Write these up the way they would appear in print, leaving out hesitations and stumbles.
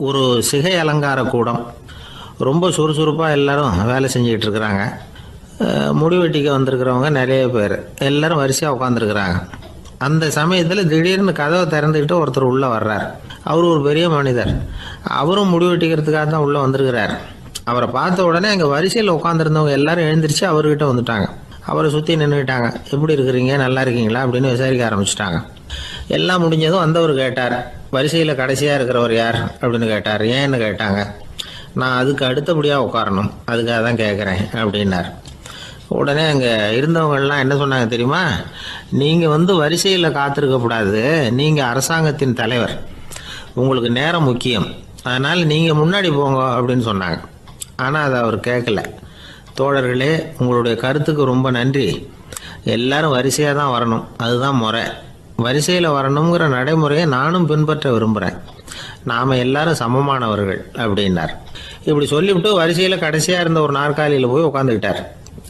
ஒரு சிகை அலங்கார கூடம். ரொம்ப சுறுசுறுப்பாக எல்லாரும் வேலை செஞ்சுக்கிட்டு இருக்கிறாங்க. முடி வெட்டிக்க வந்திருக்கிறவங்க நிறைய பேர் எல்லாரும் வரிசையாக உட்காந்துருக்குறாங்க. அந்த சமயத்தில் திடீர்னு கதவை திறந்துக்கிட்டு ஒருத்தர் உள்ளே வர்றார். அவர் ஒரு பெரிய மனிதர். அவரும் முடி வெட்டிக்கிறதுக்காக தான் உள்ளே வந்திருக்கிறார். அவரை பார்த்த உடனே அங்கே வரிசையில் உட்காந்துருந்தவங்க எல்லாரும் எழுந்திரிச்சு அவர்கிட்ட வந்துட்டாங்க. அவரை சுற்றி நின்றுக்கிட்டாங்க. எப்படி இருக்கிறீங்க, நல்லா இருக்கீங்களா அப்படின்னு விசாரிக்க ஆரம்பிச்சிட்டாங்க. எல்லாம் முடிஞ்சதும் வந்தவர் கேட்டார், வரிசையில் கடைசியாக இருக்கிறவர் யார் அப்படின்னு கேட்டார். ஏன்னு கேட்டாங்க. நான் அதுக்கு அடுத்தபடியாக உட்காரணும், அதுக்காக தான் கேட்குறேன் அப்படின்னார். உடனே அங்கே இருந்தவங்கள்லாம் என்ன சொன்னாங்க தெரியுமா? நீங்கள் வரிசையில் காத்திருக்கக்கூடாது, நீங்கள் அரசாங்கத்தின் தலைவர், உங்களுக்கு நேரம் முக்கியம், அதனால் நீங்கள் முன்னாடி போங்க அப்படின்னு சொன்னாங்க. ஆனால் அதை அவர் கேட்கல. தோழர்களே, உங்களுடைய கருத்துக்கு ரொம்ப நன்றி. எல்லாரும் வரிசையாக தான் வரணும், அதுதான் முறை. வரிசையில் வரணுங்கிற நடைமுறையை நானும் பின்பற்ற விரும்புகிறேன். நாம் எல்லாரும் சமமானவர்கள் அப்படின்னார். இப்படி சொல்லிவிட்டு வரிசையில் கடைசியாக இருந்த ஒரு நாற்காலியில் போய் உட்காந்துக்கிட்டார்.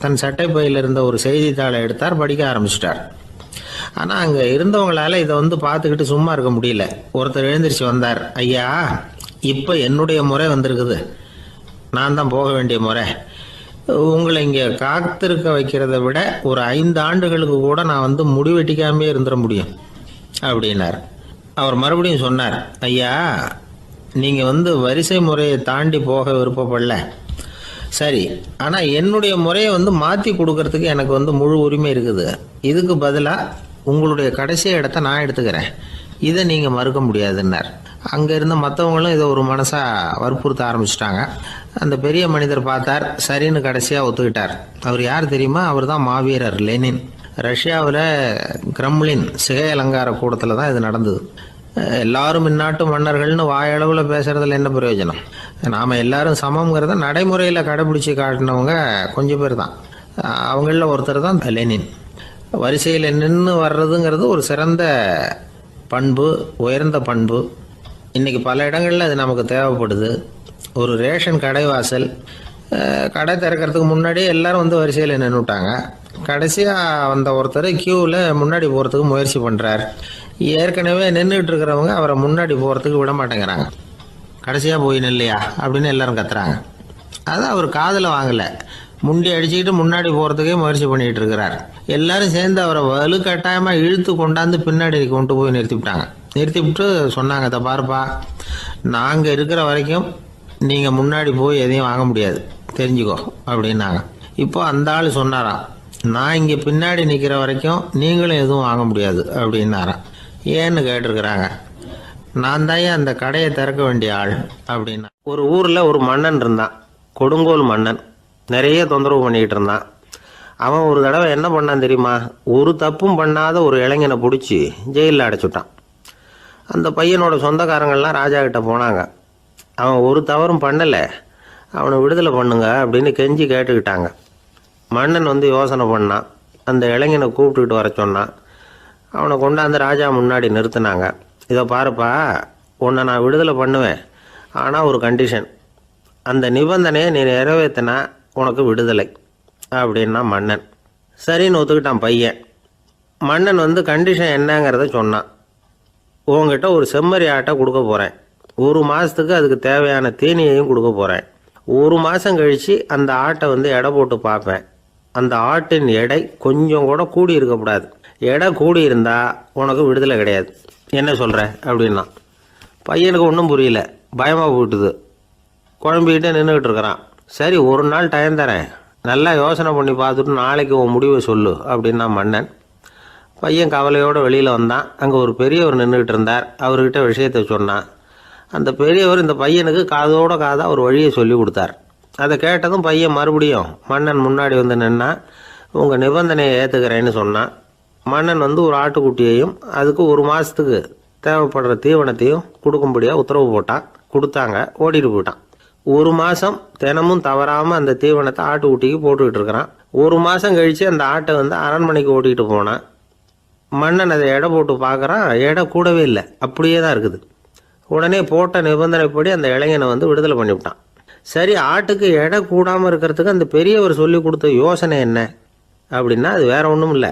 தன் சட்டை பையில் இருந்த ஒரு செய்தித்தாளை எடுத்தார், படிக்க ஆரம்பிச்சிட்டார். ஆனால் அங்கே இருந்தவங்களால இதை பார்த்துக்கிட்டு சும்மா இருக்க முடியல. ஒருத்தர் எழுந்திரிச்சு வந்தார். ஐயா, இப்போ என்னுடைய முறை வந்திருக்குது, நான் தான் போக வேண்டிய முறை. உங்களை இங்கே காத்திருக்க வைக்கிறத விட ஒரு 5 ஆண்டுகளுக்கு கூட நான் முடி வெட்டிக்காமே இருந்துட முடியும் அப்படின்னார். அவர் மறுபடியும் சொன்னார், ஐயா, நீங்கள் வரிசை முறையை தாண்டி போக விருப்பப்படல, சரி, ஆனால் என்னுடைய முறையை மாற்றி கொடுக்கறதுக்கு எனக்கு முழு உரிமை இருக்குது. இதுக்கு பதிலாக உங்களுடைய கடைசி இடத்த நான் எடுத்துக்கிறேன், இதை நீங்கள் மறுக்க முடியாதுன்னார். அங்கே இருந்த மற்றவங்களும் இதை ஒரு மனசாக வற்புறுத்த ஆரம்பிச்சிட்டாங்க. அந்த பெரிய மனிதர் பார்த்தார், சரின்னு கடைசியாக ஒத்துக்கிட்டார். அவர் யார் தெரியுமா? அவர் தான் மாவீரர் லெனின். ரஷ்யாவில் கிரெம்ளின் சிகை அலங்கார கூடத்தில் தான் இது நடந்தது. எல்லாரும் இந்நாட்டு மன்னர்கள்னு வாயளவில் பேசுகிறதுல என்ன பிரயோஜனம்? நாம் எல்லாரும் சமங்கிறத நடைமுறையில் கடைபிடிச்சி காட்டினவங்க கொஞ்சம் பேர் தான். அவங்களில் ஒருத்தர் தான் லெனின். வரிசையில் நின்று வர்றதுங்கிறது ஒரு சிறந்த பண்பு, உயர்ந்த பண்பு. இன்றைக்கி பல இடங்களில் அது நமக்கு தேவைப்படுது. ஒரு ரேஷன் கடைவாசல், கடை திறக்கிறதுக்கு முன்னாடியே எல்லாரும் வரிசையில் நின்றுட்டாங்க. கடைசியாக வந்த ஒருத்தர் க்யூவில் முன்னாடி போகிறதுக்கு முயற்சி பண்ணுறார். ஏற்கனவே நின்றுட்டு இருக்கிறவங்க அவரை முன்னாடி போகிறதுக்கு விட மாட்டேங்கிறாங்க. கடைசியாக போய் நில்லையா அப்படின்னு எல்லாரும் கத்துறாங்க. அதை அவர் காதில் வாங்கலை. முண்டி அடிச்சுக்கிட்டு முன்னாடி போகிறதுக்கே முயற்சி பண்ணிகிட்டு இருக்கிறார். எல்லாரும் சேர்ந்து அவரை வலுக்கட்டாயமாக இழுத்து கொண்டாந்து பின்னாடி கொண்டு போய் நிறுத்திவிட்டாங்க. நிறுத்திவிட்டு சொன்னாங்க, இதை பாருப்பா, நாங்கள் இருக்கிற வரைக்கும் நீங்கள் முன்னாடி போய் எதையும் வாங்க முடியாது, தெரிஞ்சுக்கோ அப்படின்னாங்க. இப்போ அந்த ஆள் சொன்னாராம், நான் இங்கே பின்னாடி நிற்கிற வரைக்கும் நீங்களும் எதுவும் வாங்க முடியாது அப்படின்னாராம். ஏன்னு கேட்டிருக்கிறாங்க. நான் தான் அந்த கடையை திறக்க வேண்டிய ஆள் அப்படின்னா. ஒரு ஊரில் ஒரு மன்னன் இருந்தான், கொடுங்கோல் மன்னன். நிறைய தொந்தரவு பண்ணிக்கிட்டு இருந்தான். அவன் ஒரு தடவை என்ன பண்ணான் தெரியுமா? ஒரு தப்பும் பண்ணாத ஒரு இளைஞனை பிடிச்சி ஜெயிலில் அடைச்சுட்டான். அந்த பையனோட சொந்தக்காரங்கள்லாம் ராஜா கிட்ட போனாங்க. அவன் ஒரு தவறும் பண்ணலை, அவனை விடுதலை பண்ணுங்க அப்படின்னு கெஞ்சி கேட்டுக்கிட்டாங்க. மன்னன் யோசனை பண்ணான். அந்த இளைஞனை கூப்பிட்டுக்கிட்டு வர சொன்னான். அவனை கொண்டாந்து ராஜா முன்னாடி நிறுத்தினாங்க. இதை பாருப்பா, உன்னை நான் விடுதலை பண்ணுவேன், ஆனால் ஒரு கண்டிஷன். அந்த நிபந்தனையை நீ நிறைவேற்றினா உனக்கு விடுதலை அப்படின்னா மன்னன். சரின்னு ஒத்துக்கிட்டான் பையன். மன்னன் கண்டிஷன் என்னங்கிறத சொன்னான். உங்ககிட்ட ஒரு செம்மறி ஆட்டை கொடுக்க போகிறேன், 1 மாதத்துக்கு அதுக்கு தேவையான தீனியையும் கொடுக்க போகிறேன். 1 மாதம் கழித்து அந்த ஆட்டை எடை போட்டு பார்ப்பேன். அந்த ஆட்டின் எடை கொஞ்சம் கூட கூடி இருக்கக்கூடாது. எடை கூடி இருந்தால் உனக்கு விடுதலை கிடையாது. என்ன சொல்கிற அப்படின்னா. பையனுக்கு ஒன்றும் புரியல, பயமாக போயிட்டுது. குழம்பிக்கிட்டே நின்றுக்கிட்டு இருக்கிறான். சரி, ஒரு நாள் டைம் தரேன், நல்லா யோசனை பண்ணி பார்த்துட்டு நாளைக்கு உன் முடிவை சொல்லு அப்படின்னா மன்னன். பையன் கவலையோடு வெளியில் வந்தான். அங்கே ஒரு பெரியவர் நின்றுக்கிட்டு இருந்தார். அவர்கிட்ட விஷயத்தை சொன்னான். அந்த பெரியவர் இந்த பையனுக்கு காதோட காதாக ஒரு வழியை சொல்லி கொடுத்தார். அதை கேட்டதும் பையன் மறுபடியும் மன்னன் முன்னாடி நின்னா, உங்கள் நிபந்தனையை ஏற்றுக்கிறேன்னு சொன்னான். மன்னன் ஒரு ஆட்டுக்குட்டியையும் அதுக்கு 1 மாதத்துக்கு தேவைப்படுற தீவனத்தையும் கொடுக்கும்படியாக உத்தரவு போட்டான். கொடுத்தாங்க, ஓடிட்டு போயிட்டான். 1 மாதம் தினமும் தவறாமல் அந்த தீவனத்தை ஆட்டுக்குட்டிக்கு போட்டுக்கிட்டு இருக்கிறான். 1 மாதம் கழித்து அந்த ஆட்டை அரண்மனைக்கு ஓட்டிகிட்டு போனான். மன்னன் அதை எடை போட்டு பார்க்குறான், எடை கூடவே இல்லை, அப்படியே தான் இருக்குது. உடனே போட்ட நிபந்தனைப்படி அந்த இளைஞனை விடுதலை பண்ணிவிட்டான். சரி, ஆட்டுக்கு எடை கூடாமல் இருக்கிறதுக்கு அந்த பெரியவர் சொல்லி கொடுத்த யோசனை என்ன அப்படின்னா, அது வேற ஒன்றும் இல்லை.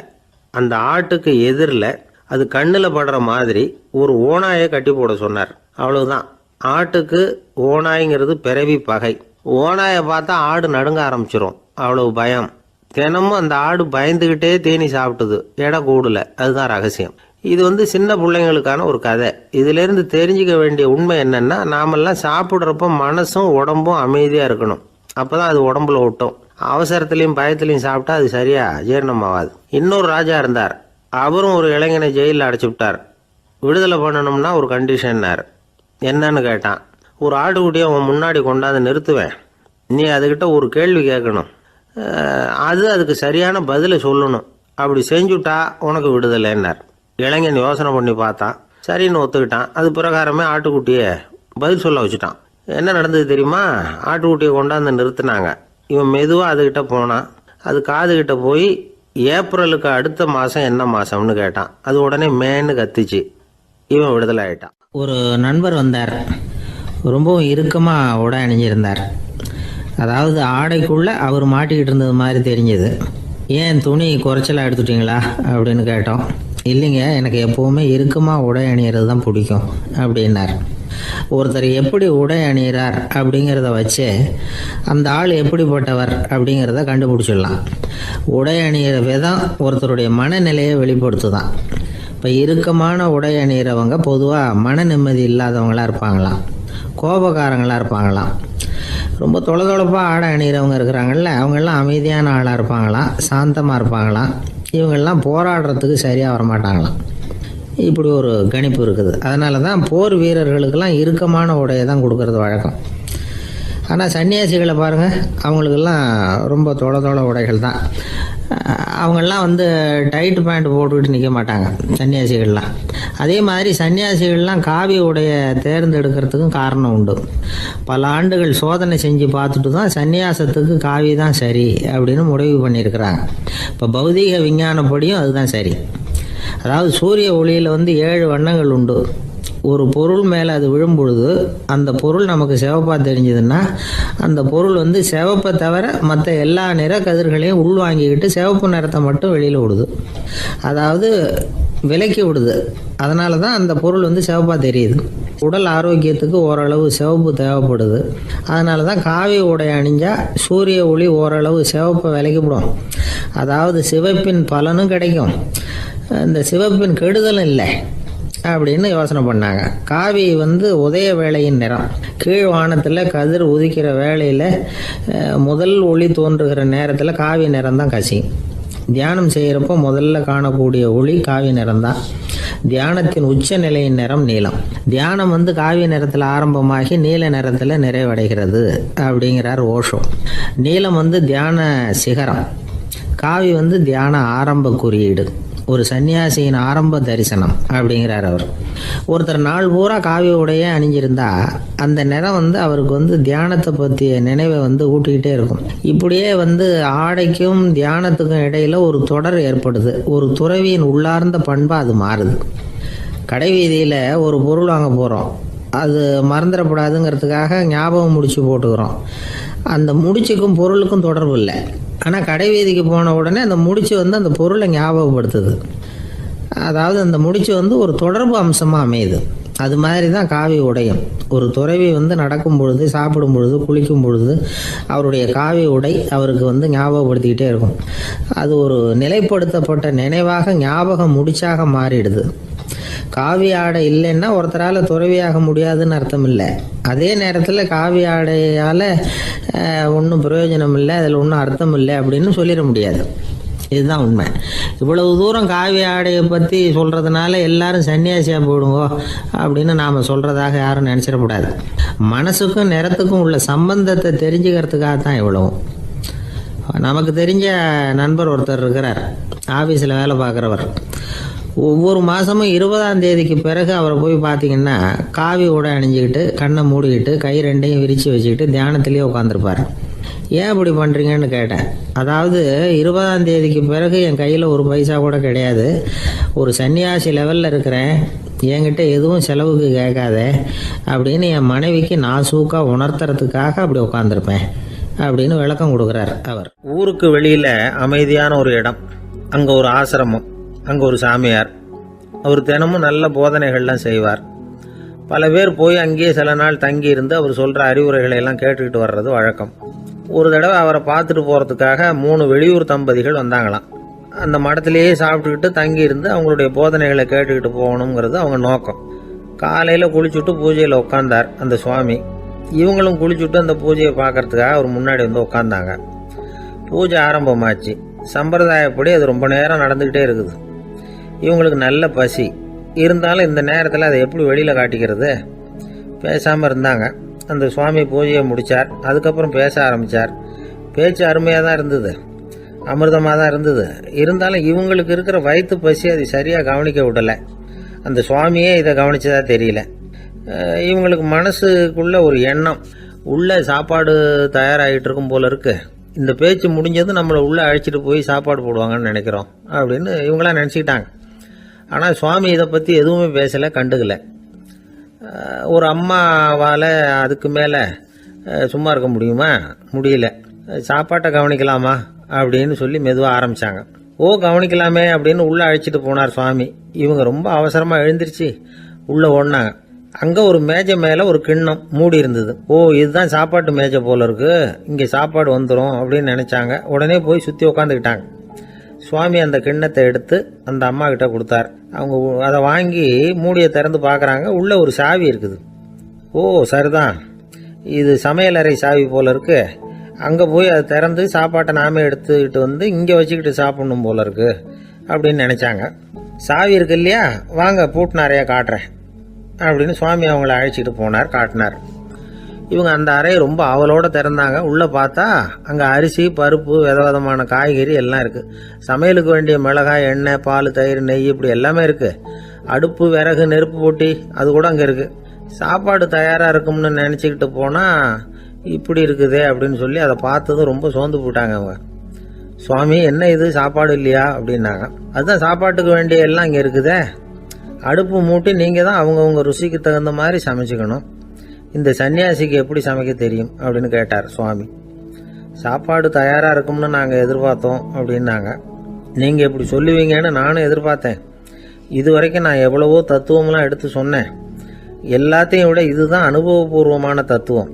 அந்த ஆட்டுக்கு எதிரில் அது கண்ணில் படுற மாதிரி ஒரு ஓனாயை கட்டி போட சொன்னார். அவ்வளவுதான். ஆட்டுக்கு ஓநாய்ங்கிறது பிறவி பகை. ஓநாயை பார்த்தா ஆடு நடுங்க ஆரம்பிச்சிரும், அவ்வளவு பயம். தினமும் அந்த ஆடு பயந்துக்கிட்டே தீனி சாப்பிட்டுது, எடை கூடல. அதுதான் ரகசியம். இது சின்ன பிள்ளைங்களுக்கான ஒரு கதை. இதிலேருந்து தெரிஞ்சுக்க வேண்டிய உண்மை என்னன்னா, நாமெல்லாம் சாப்பிட்றப்ப மனசும் உடம்பும் அமைதியாக இருக்கணும். அப்போ தான் அது உடம்புல ஒட்டும். அவசரத்துலேயும் பயத்துலையும் சாப்பிட்டா அது சரியா ஜீரணமாகாது. இன்னொரு ராஜா இருந்தார். அவரும் ஒரு இளைஞனை ஜெயிலில் அடைச்சி விட்டார். விடுதலை பண்ணணும்னா ஒரு கண்டிஷன்னார். என்னன்னு கேட்டான். ஒரு ஆட்டுக்குட்டியை அவன் முன்னாடி கொண்டாந்து நிறுத்துவேன், நீ அதுக்கிட்ட ஒரு கேள்வி கேட்கணும், அதுக்கு சரியான பதிலை சொல்லணும். அப்படி செஞ்சுட்டா உனக்கு விடுதலைன்னார். இளைஞன் யோசனை பண்ணி பார்த்தான், சரின்னு ஒத்துக்கிட்டான். அது பிரகாரமே ஆட்டுக்குட்டியை பதில் சொல்ல வச்சுட்டான். என்ன நடந்தது தெரியுமா? ஆட்டுக்குட்டியை கொண்டாந்து நிறுத்தினாங்க. இவன் மெதுவாக அதுக்கிட்ட போனான். அது காதுகிட்ட போய் ஏப்ரலுக்கு அடுத்த மாதம் என்ன மாதம்னு கேட்டான். அது உடனே மேன்னு கத்திச்சு. இவன் விடுதலை ஆகிட்டான். ஒரு நண்பர் வந்தார். ரொம்பவும் இறுக்கமாக உடை அணிஞ்சிருந்தார். அதாவது ஆடைக்குள்ளே அவர் மாட்டிக்கிட்டு இருந்தது மாதிரி தெரிஞ்சது. ஏன் துணி குறைச்சலாக எடுத்துட்டீங்களா அப்படின்னு கேட்டோம். இல்லைங்க, எனக்கு எப்போவுமே இறுக்கமாக உடை அணிகிறது தான் பிடிக்கும் அப்படின்னார். ஒருத்தர் எப்படி உடை அணிகிறார் அப்படிங்கிறத வச்சு அந்த ஆள் எப்படிப்பட்டவர் அப்படிங்கிறத கண்டுபிடிச்சிடலாம். உடை அணிகிற விதம் ஒருத்தருடைய மனநிலையை வெளிப்படுத்துதான். இப்போ இறுக்கமான உடை அணிகிறவங்க பொதுவாக மன நிம்மதி இல்லாதவங்களாக இருப்பாங்களாம், கோபக்காரங்களாக இருப்பாங்களாம். ரொம்ப தொலைதொலைப்பாக ஆடை அணிகிறவங்க இருக்கிறாங்கல்ல, அவங்கெல்லாம் அமைதியான ஆளாக இருப்பாங்களாம், சாந்தமாக இருப்பாங்களாம். இவங்கெல்லாம் போராடுறதுக்கு சரியாக வரமாட்டாங்களாம். இப்படி ஒரு கணிப்பு இருக்குது. அதனால தான் போர் வீரர்களுக்கெல்லாம் இறுக்கமான உடையை தான் கொடுக்கறது வழக்கம். ஆனால் சன்னியாசிகளை பாருங்கள், அவங்களுக்கெல்லாம் ரொம்ப தொலை உடைகள் தான். அவங்கெல்லாம் டைட் பேண்ட் போட்டுக்கிட்டு நிற்க மாட்டாங்க சன்னியாசிகள்லாம். அதே மாதிரி சன்னியாசிகள்லாம் காவி உடையை தேர்ந்தெடுக்கிறதுக்கும் காரணம் உண்டு. பல ஆண்டுகள் சோதனை செஞ்சு பார்த்துட்டு தான் சன்னியாசத்துக்கு காவி தான் சரி அப்படின்னு முடிவு பண்ணியிருக்கிறாங்க. இப்போ பௌதீக விஞ்ஞானப்படியும் அதுதான் சரி. அதாவது சூரிய ஒளியில் 7 வண்ணங்கள் உண்டு. ஒரு பொருள் மேலே அது விழும் பொழுது அந்த பொருள் நமக்கு சிவப்பாக தெரிஞ்சதுன்னா அந்த பொருள் சிவப்பை தவிர மற்ற எல்லா நிற கதிர்களையும் உள்வாங்கிக்கிட்டு சிவப்பு நிறத்தை மட்டும் வெளியில் விடுது. அதாவது விலக்கி விடுது. அதனால தான் அந்த பொருள் சிவப்பாக தெரியுது. உடல் ஆரோக்கியத்துக்கு ஓரளவு சிவப்பு தேவைப்படுது. அதனால தான் காவி உடை அணிஞ்சால் சூரிய ஒளி ஓரளவு சிவப்பை விலக்கிவிடும். அதாவது சிவப்பின் பலனும் கிடைக்கும், இந்த சிவப்பின் கெடுதலும் இல்லை அப்படின்னு யோசனை பண்ணாங்க. காவி உதய வேளையின் நிறம். கீழ் வானத்தில் கதிர் உதிக்கிற வேளையில் முதல் ஒளி தோன்றுகிற நேரத்தில் காவி நிறம் தான் கசியும். தியானம் செய்கிறப்போ முதல்ல காணக்கூடிய ஒளி காவி நிறம்தான். தியானத்தின் உச்ச நிலையின் நிறம் நீலம். தியானம் காவி நிறத்தில் ஆரம்பமாகி நீல நிறத்தில் நிறைவடைகிறது அப்படிங்கிறார் ஓஷோ. நீலம் தியான சிகரம், காவி தியான ஆரம்ப குறியீடு, ஒரு சன்னியாசியின் ஆரம்ப தரிசனம் அப்படிங்கிறார் அவர். ஒருத்தர் நாள் பூரா காவி உடையே அணிஞ்சிருந்தா அந்த நிறம் அவருக்கு தியானத்தை பற்றிய நினைவை ஊட்டிக்கிட்டே இருக்கும். இப்படியே ஆடைக்கும் தியானத்துக்கும் இடையில ஒரு தொடர் ஏற்படுது. ஒரு துறவியின் உள்ளார்ந்த பண்பாக அது மாறுது. கடை வீதியில் ஒரு பொருள் வாங்க போகிறோம், அது மறந்துடக்கூடாதுங்கிறதுக்காக ஞாபகம் முடிச்சு போட்டுக்கிறோம். அந்த முடிச்சுக்கும் பொருளுக்கும் தொடர்பு இல்லை. ஆனால் கடை வீதிக்கு போன உடனே அந்த முடிச்சு அந்த பொருளை ஞாபகப்படுத்துது. அதாவது அந்த முடிச்சு ஒரு தொடர்பு அம்சமாக அமையுது. அது மாதிரி தான் காவி உடையும். ஒரு துறவி நடக்கும் பொழுது, சாப்பிடும் பொழுது, குளிக்கும் பொழுது அவருடைய காவி உடை அவருக்கு ஞாபகப்படுத்திக்கிட்டே இருக்கும். அது ஒரு நிலைப்படுத்தப்பட்ட நினைவாக ஞாபக முடிச்சாக மாறிடுது. காவி ஆடை இல்லைன்னா ஒருத்தரால் துறவியாக முடியாதுன்னு அர்த்தம் இல்லை. அதே நேரத்தில் காவி ஆடையால் ஒன்றும் பிரயோஜனம் இல்லை, அதில் ஒன்றும் அர்த்தம் இல்லை அப்படின்னு சொல்லிட முடியாது. இதுதான் உண்மை. இவ்வளவு தூரம் காவி ஆடையை பற்றி சொல்கிறதுனால எல்லாரும் சன்னியாசியாக போயிடுங்கோ அப்படின்னு நாம் சொல்கிறதாக யாரும் நினச்சிடக்கூடாது. மனசுக்கும் நிறத்துக்கும் உள்ள சம்பந்தத்தை தெரிஞ்சுக்கிறதுக்காக தான் இவ்வளவும். நமக்கு தெரிஞ்ச நண்பர் ஒருத்தர் இருக்கிறார், ஆஃபீஸில் வேலை பார்க்குறவர். ஒவ்வொரு மாதமும் 20ஆம் தேதிக்கு பிறகு அவரை போய் பார்த்தீங்கன்னா காவி உடை அணிஞ்சிக்கிட்டு, கண்ணை மூடிக்கிட்டு, கை ரெண்டையும் விரித்து வச்சுக்கிட்டு தியானத்திலேயே உட்காந்துருப்பார். ஏன் இப்படி பண்ணுறீங்கன்னு கேட்டேன். அதாவது 20ஆம் தேதிக்கு பிறகு என் கையில் ஒரு பைசா கூட கிடையாது, ஒரு சன்னியாசி லெவலில் இருக்கிறேன், என்கிட்ட எதுவும் செலவுக்கு கேட்காத அப்படின்னு என் மனைவிக்கு நான் சூக்காக உணர்த்துறதுக்காக அப்படி உட்காந்துருப்பேன் அப்படின்னு விளக்கம் கொடுக்குறார் அவர். ஊருக்கு வெளியில் அமைதியான ஒரு இடம், அங்கே ஒரு ஆசிரமம், அங்கே ஒரு சாமியார். அவர் தினமும் நல்ல போதனைகள்லாம் செய்வார். பல பேர் போய் அங்கேயே சில நாள் தங்கி இருந்து அவர் சொல்கிற அறிவுரைகளை எல்லாம் கேட்டுக்கிட்டு வர்றது வழக்கம். ஒரு தடவை அவரை பார்த்துட்டு போகிறதுக்காக 3 வெளியூர் தம்பதிகள் வந்தாங்களாம். அந்த மடத்திலேயே சாப்பிட்டுக்கிட்டு தங்கி இருந்து அவங்களுடைய போதனைகளை கேட்டுக்கிட்டு போகணுங்கிறது அவங்க நோக்கம். காலையில் குளிச்சுட்டு பூஜையில் உட்காந்தார் அந்த சுவாமி. இவங்களும் குளிச்சுட்டு அந்த பூஜையை பார்க்கறதுக்காக அவர் முன்னாடி வந்து உட்காந்தாங்க. பூஜை ஆரம்பமாச்சு. சம்பிரதாயப்படி அது ரொம்ப நேரம் நடந்துக்கிட்டே இருக்குது. இவங்களுக்கு நல்ல பசி இருந்தாலும் இந்த நேரத்தில் அதை எப்படி வெளியில் காட்டிக்கிறது? பேசாமல் இருந்தாங்க. அந்த சுவாமி பூஜையை முடித்தார். அதுக்கப்புறம் பேச ஆரம்பித்தார். பேச்சு அருமையாக தான் இருந்தது, அமிர்தமாக தான் இருந்தது. இருந்தாலும் இவங்களுக்கு இருக்கிற வயிற்று பசி அது சரியாக கவனிக்க விடலை. அந்த சுவாமியே இதை கவனிச்சதா தெரியல. இவங்களுக்கு மனசுக்குள்ள ஒரு எண்ணம், உள்ள சாப்பாடு தயாராகிட்டு இருக்கும் போல இருக்கு, இந்த பேச்சு முடிஞ்சது நம்மளை உள்ளே அழைச்சிட்டு போய் சாப்பாடு போடுவாங்கன்னு நினைக்கிறோம் அப்படின்னு இவங்களாம் நினச்சிக்கிட்டாங்க. ஆனால் சுவாமி இதை பற்றி எதுவுமே பேசலை, கண்டுக்கலை. ஒரு அம்மாவால் அதுக்கு மேலே சும்மா இருக்க முடியுமா? முடியல. சாப்பாட்டை கவனிக்கலாமா அப்படின்னு சொல்லி மெதுவாக ஆரம்பித்தாங்க. ஓ கவனிக்கலாமே அப்படின்னு உள்ளே அழைச்சிட்டு போனார் சுவாமி. இவங்க ரொம்ப அவசரமாக எழுந்திருச்சு உள்ளே ஓடினாங்க. அங்கே ஒரு மேஜை மேலே ஒரு கிண்ணம் மூடி இருந்தது. ஓ இதுதான் சாப்பாட்டு மேஜை போல இருக்கு, இங்கே சாப்பாடு வந்துடும் அப்படின்னு நினச்சாங்க. உடனே போய் சுற்றி உக்காந்துக்கிட்டாங்க. சுவாமி அந்த கிண்ணத்தை எடுத்து அந்த அம்மா கிட்ட கொடுத்தார். அவங்க அதை வாங்கி மூடியை திறந்து பார்க்குறாங்க. உள்ளே ஒரு சாவி இருக்குது. ஓ சரிதான், இது சமையலறை சாவி போல இருக்கு, அங்கே போய் அதை திறந்து சாப்பாட்டை நாமே எடுத்துக்கிட்டு வந்து இங்கே வச்சுக்கிட்டு சாப்பிடணும் போல இருக்கு அப்படின்னு நினச்சாங்க. சாவி இருக்கு இல்லையா, வாங்க பூட்டு நிறையா காட்டுறேன் அப்படின்னு சுவாமி அவங்கள அழைச்சிட்டு போனார், காட்டினார். இவங்க அந்த அறையை ரொம்ப ஆவலோடு திறந்தாங்க. உள்ளே பார்த்தா அங்கே அரிசி, பருப்பு, விதவிதமான காய்கறி எல்லாம் இருக்குது. சமையலுக்கு வேண்டிய மிளகாய், எண்ணெய், பால், தயிர், நெய் இப்படி எல்லாமே இருக்குது. அடுப்பு, விறகு, நெருப்பு போட்டி அது கூட அங்கே இருக்குது. சாப்பாடு தயாராக இருக்கும்னு நினச்சிக்கிட்டு போனால் இப்படி இருக்குதே அப்படின்னு சொல்லி அதை பார்த்ததும் ரொம்ப சோர்ந்து போட்டாங்க அவங்க. சுவாமி என்ன இது சாப்பாடு இல்லையா அப்படின்னாங்க. அதுதான் சாப்பாட்டுக்கு வேண்டிய எல்லாம் இங்கே இருக்குதே, அடுப்பு மூட்டி நீங்கள் தான் அவங்கவுங்க ருசிக்கு தகுந்த மாதிரி சமைச்சிக்கணும், இந்த சன்னியாசிக்கு எப்படி சமைக்க தெரியும் அப்படின்னு கேட்டார் சுவாமி. சாப்பாடு தயாராக இருக்கும்னு நாங்கள் எதிர்பார்த்தோம் அப்படின்னாங்க. நீங்கள் இப்படி சொல்லுவீங்கன்னு நானும் எதிர்பார்த்தேன். இது வரைக்கும் நான் எவ்வளவோ தத்துவம்லாம் எடுத்து சொன்னேன். எல்லாத்தையும் விட இதுதான் அனுபவபூர்வமான தத்துவம்.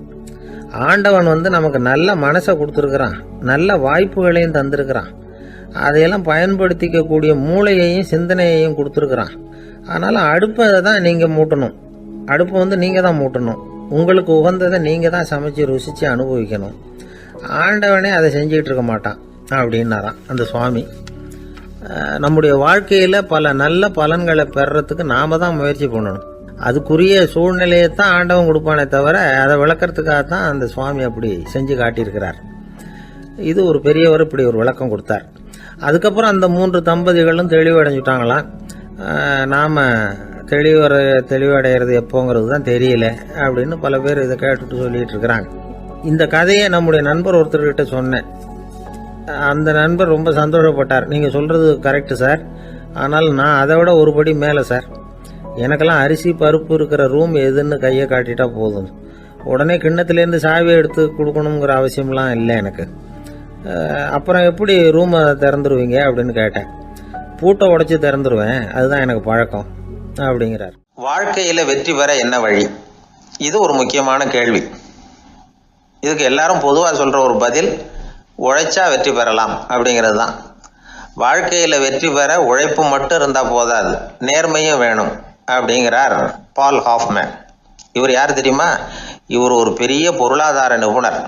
ஆண்டவன் நமக்கு நல்ல மனசை கொடுத்துருக்குறான், நல்ல வாய்ப்புகளையும் தந்திருக்கிறான், அதையெல்லாம் பயன்படுத்திக்கக்கூடிய மூளையையும் சிந்தனையையும் கொடுத்துருக்குறான். அதனால் அடுப்பை தான் நீங்கள் மூட்டணும், அடுப்பை நீங்கள் தான் மூட்டணும், உங்களுக்கு உகந்ததை நீங்கள் தான் சமைச்சு ருசித்து அனுபவிக்கணும். ஆண்டவனே அதை செஞ்சுக்கிட்டு இருக்க மாட்டான் அப்படின்னாராம் அந்த சுவாமி. நம்முடைய வாழ்க்கையில் பல நல்ல பலன்களை பெறறதுக்கு நாம் தான் முயற்சி பண்ணணும். அதுக்குரிய சூழ்நிலையை தான் ஆண்டவன் கொடுப்பானே தவிர அதை விளக்கறதுக்காக தான் அந்த சுவாமி அப்படி செஞ்சு காட்டியிருக்கிறார். இது ஒரு பெரியவர் இப்படி ஒரு விளக்கம் கொடுத்தார். அதுக்கப்புறம் அந்த 3 தம்பதிகளும் தெளிவடைஞ்சுட்டாங்களாம். நாம் தெளிவடைகிறது எப்போங்கிறது தான் தெரியல அப்படின்னு பல பேர் இதை கேட்டுட்டு சொல்லிட்டு இருக்கிறாங்க. இந்த கதையை நம்முடைய நண்பர் ஒருத்தர்கிட்ட சொன்னேன். அந்த நண்பர் ரொம்ப சந்தோஷப்பட்டார். நீங்கள் சொல்கிறது கரெக்டு சார், ஆனால் நான் அதை விட ஒரு படி மேலே சார். எனக்கெல்லாம் அரிசி பருப்பு இருக்கிற ரூம் எதுன்னு கையை காட்டிட்டா போதும், உடனே கிண்ணத்துலேருந்து சாவியை எடுத்து கொடுக்கணுங்கிற அவசியம்லாம் இல்லை எனக்கு. அப்புறம் எப்படி ரூமை திறந்துருவீங்க அப்படின்னு கேட்டேன். பூட்டை உடைச்சி திறந்துருவேன், அதுதான் எனக்கு பழக்கம் அப்படிங்கிறார். வாழ்க்கையில் வெற்றி பெற என்ன வழி? இது ஒரு முக்கியமான கேள்வி. இதுக்கு எல்லாரும் பொதுவாக சொல்கிற ஒரு பதில், உழைச்சா வெற்றி பெறலாம் அப்படிங்கிறது தான். வாழ்க்கையில் வெற்றி பெற உழைப்பு மட்டும் இருந்தால் போதாது, நேர்மையும் வேணும் அப்படிங்கிறார் பால் ஹாஃப்மேன். இவர் யார் தெரியுமா? இவர் ஒரு பெரிய பொருளாதார நிபுணர்.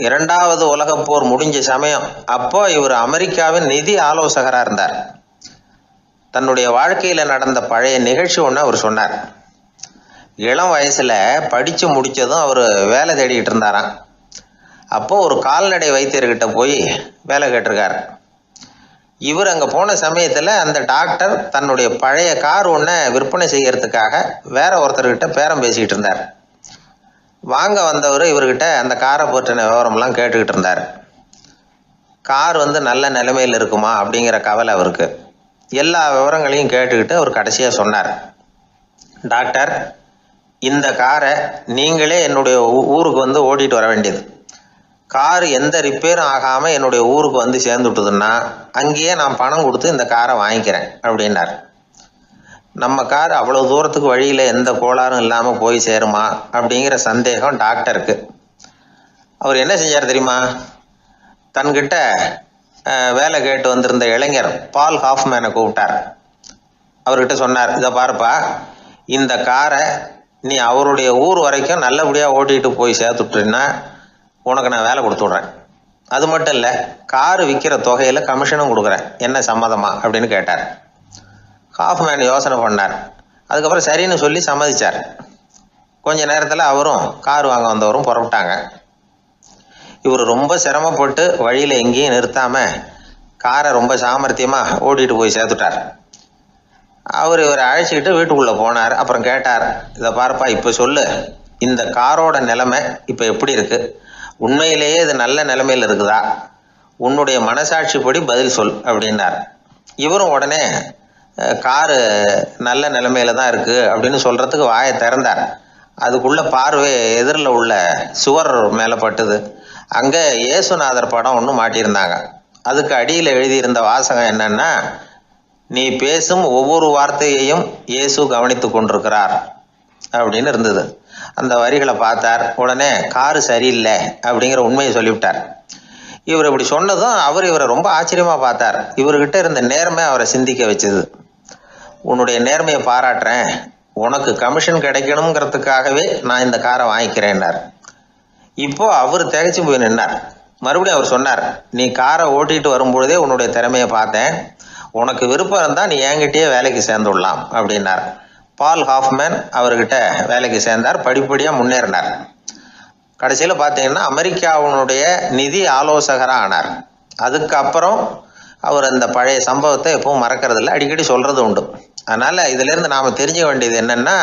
2வது உலகப் போர் முடிஞ்ச சமயம் அப்போ இவர் அமெரிக்காவின் நிதி ஆலோசகராக இருந்தார். தன்னுடைய வாழ்க்கையில் நடந்த பழைய நிகழ்ச்சி ஒன்று அவர் சொன்னார். இளம் வயசில் படித்து முடித்ததும் அவர் வேலை தேடிக்கிட்டு இருந்தாராம். அப்போது ஒரு கால்நடை வைத்தியர்கிட்ட போய் வேலை கேட்டிருக்கார். இவர் அங்கே போன சமயத்தில் அந்த டாக்டர் தன்னுடைய பழைய கார் ஒன்றை விற்பனை செய்யறதுக்காக வேற ஒருத்தர்கிட்ட பேரம் பேசிக்கிட்டு இருந்தார். வாங்க வந்தவர் இவர்கிட்ட அந்த காரை பற்றின விவரம்லாம் கேட்டுக்கிட்டு இருந்தார். கார் நல்ல நிலைமையில் இருக்குமா அப்படிங்கிற கவலை அவருக்கு. எல்லா விவரங்களையும் கேட்டுக்கிட்டு அவர் கடைசியாக சொன்னார், டாக்டர், இந்த காரை நீங்களே என்னுடைய ஊருக்கு ஓட்டிகிட்டு வர வேண்டியது. கார் எந்த ரிப்பேரும் ஆகாமல் என்னுடைய ஊருக்கு சேர்ந்துட்டுதுன்னா அங்கேயே நான் பணம் கொடுத்து இந்த காரை வாங்கிக்கிறேன் அப்படின்னார். நம்ம கார் அவ்வளோ தூரத்துக்கு வழியில் எந்த கோளாறும் இல்லாமல் போய் சேருமா அப்படிங்கிற சந்தேகம் டாக்டருக்கு. அவர் என்ன செஞ்சார் தெரியுமா? தன்கிட்ட வேலை கேட்டு வந்திருந்த இளைஞர் பால் ஹாஃப்மேனை கூப்பிட்டார். அவர்கிட்ட சொன்னார், இதை பாருப்பா, இந்த காரை நீ அவருடைய ஊர் வரைக்கும் நல்லபடியாக ஓட்டிகிட்டு போய் சேர்த்துட்டீன்னா உனக்கு நான் வேலை கொடுத்து விட்றேன். அது மட்டும் இல்லை, காரு விற்கிற தொகையில் கமிஷனும் கொடுக்குறேன், என்ன சம்மதமா அப்படின்னு கேட்டார். ஹாஃப்மேன் யோசனை பண்ணார். அதுக்கப்புறம் சரின்னு சொல்லி சம்மதிச்சார். கொஞ்ச நேரத்தில் அவரும் கார் வாங்க வந்தவரும் புறப்பட்டாங்க. இவர் ரொம்ப சிரமப்பட்டு வழியில் எங்கேயும் நிறுத்தாமல் காரை ரொம்ப சாமர்த்தியமாக ஓட்டிகிட்டு போய் சேர்த்துட்டார். இவரை அழைச்சிக்கிட்டு வீட்டுக்குள்ளே போனார். அப்புறம் கேட்டார், இதை பாருப்பா, இப்போ சொல்லு, இந்த காரோட நிலைமை இப்போ எப்படி இருக்குது? உண்மையிலேயே இது நல்ல நிலைமையில் இருக்குதா? உன்னுடைய மனசாட்சிப்படி பதில் சொல் அப்படின்னார். இவரும் உடனே காரு நல்ல நிலைமையில தான் இருக்குது அப்படின்னு சொல்கிறதுக்கு வாயை திறந்தார். அதுக்குள்ளே பார்வை எதிரில் உள்ள சுவர் மேலே பட்டுது. அங்கே இயேசுநாதர் படம் ஒன்று மாட்டியிருந்தாங்க. அதுக்கு அடியில் எழுதியிருந்த வாசகம் என்னன்னா, நீ பேசும் ஒவ்வொரு வார்த்தையையும் இயேசு கவனித்து கொண்டிருக்கிறார் அப்படின்னு இருந்தது. அந்த வரிகளை பார்த்தார். உடனே காரு சரியில்லை அப்படிங்கிற உண்மையை சொல்லிவிட்டார். இவர் இப்படி சொன்னதும் இவரை ரொம்ப ஆச்சரியமாக பார்த்தார். இவர்கிட்ட இருந்த நேர்மை அவரை சிந்திக்க வச்சது. உன்னுடைய நேர்மையை பாராட்டுறேன், உனக்கு கமிஷன் கிடைக்கணுங்கிறதுக்காகவே நான் இந்த காரை வாங்கிக்கிறேன்னார். இப்போ அவர் திகைச்சு போய் நின்னார். மறுபடியும் அவர் சொன்னார், நீ காரை ஓட்டிகிட்டு வரும்பொழுதே உன்னுடைய திறமையை பார்த்தேன், உனக்கு விருப்பம் இருந்தால் நீ என்கிட்டயே வேலைக்கு சேர்ந்துடலாம் அப்படின்னார். பால் ஹாஃப்மேன் அவர்கிட்ட வேலைக்கு சேர்ந்தார். படிப்படியாக முன்னேறினார். கடைசியில் பார்த்தீங்கன்னா அமெரிக்காவினுடைய நிதி ஆலோசகராக ஆனார். அதுக்கப்புறம் அவர் அந்த பழைய சம்பவத்தை எப்பவும் மறக்கிறதில்ல, அடிக்கடி சொல்கிறது உண்டு. அதனால் இதிலேருந்து நாம் தெரிஞ்சுக்க வேண்டியது என்னென்னா,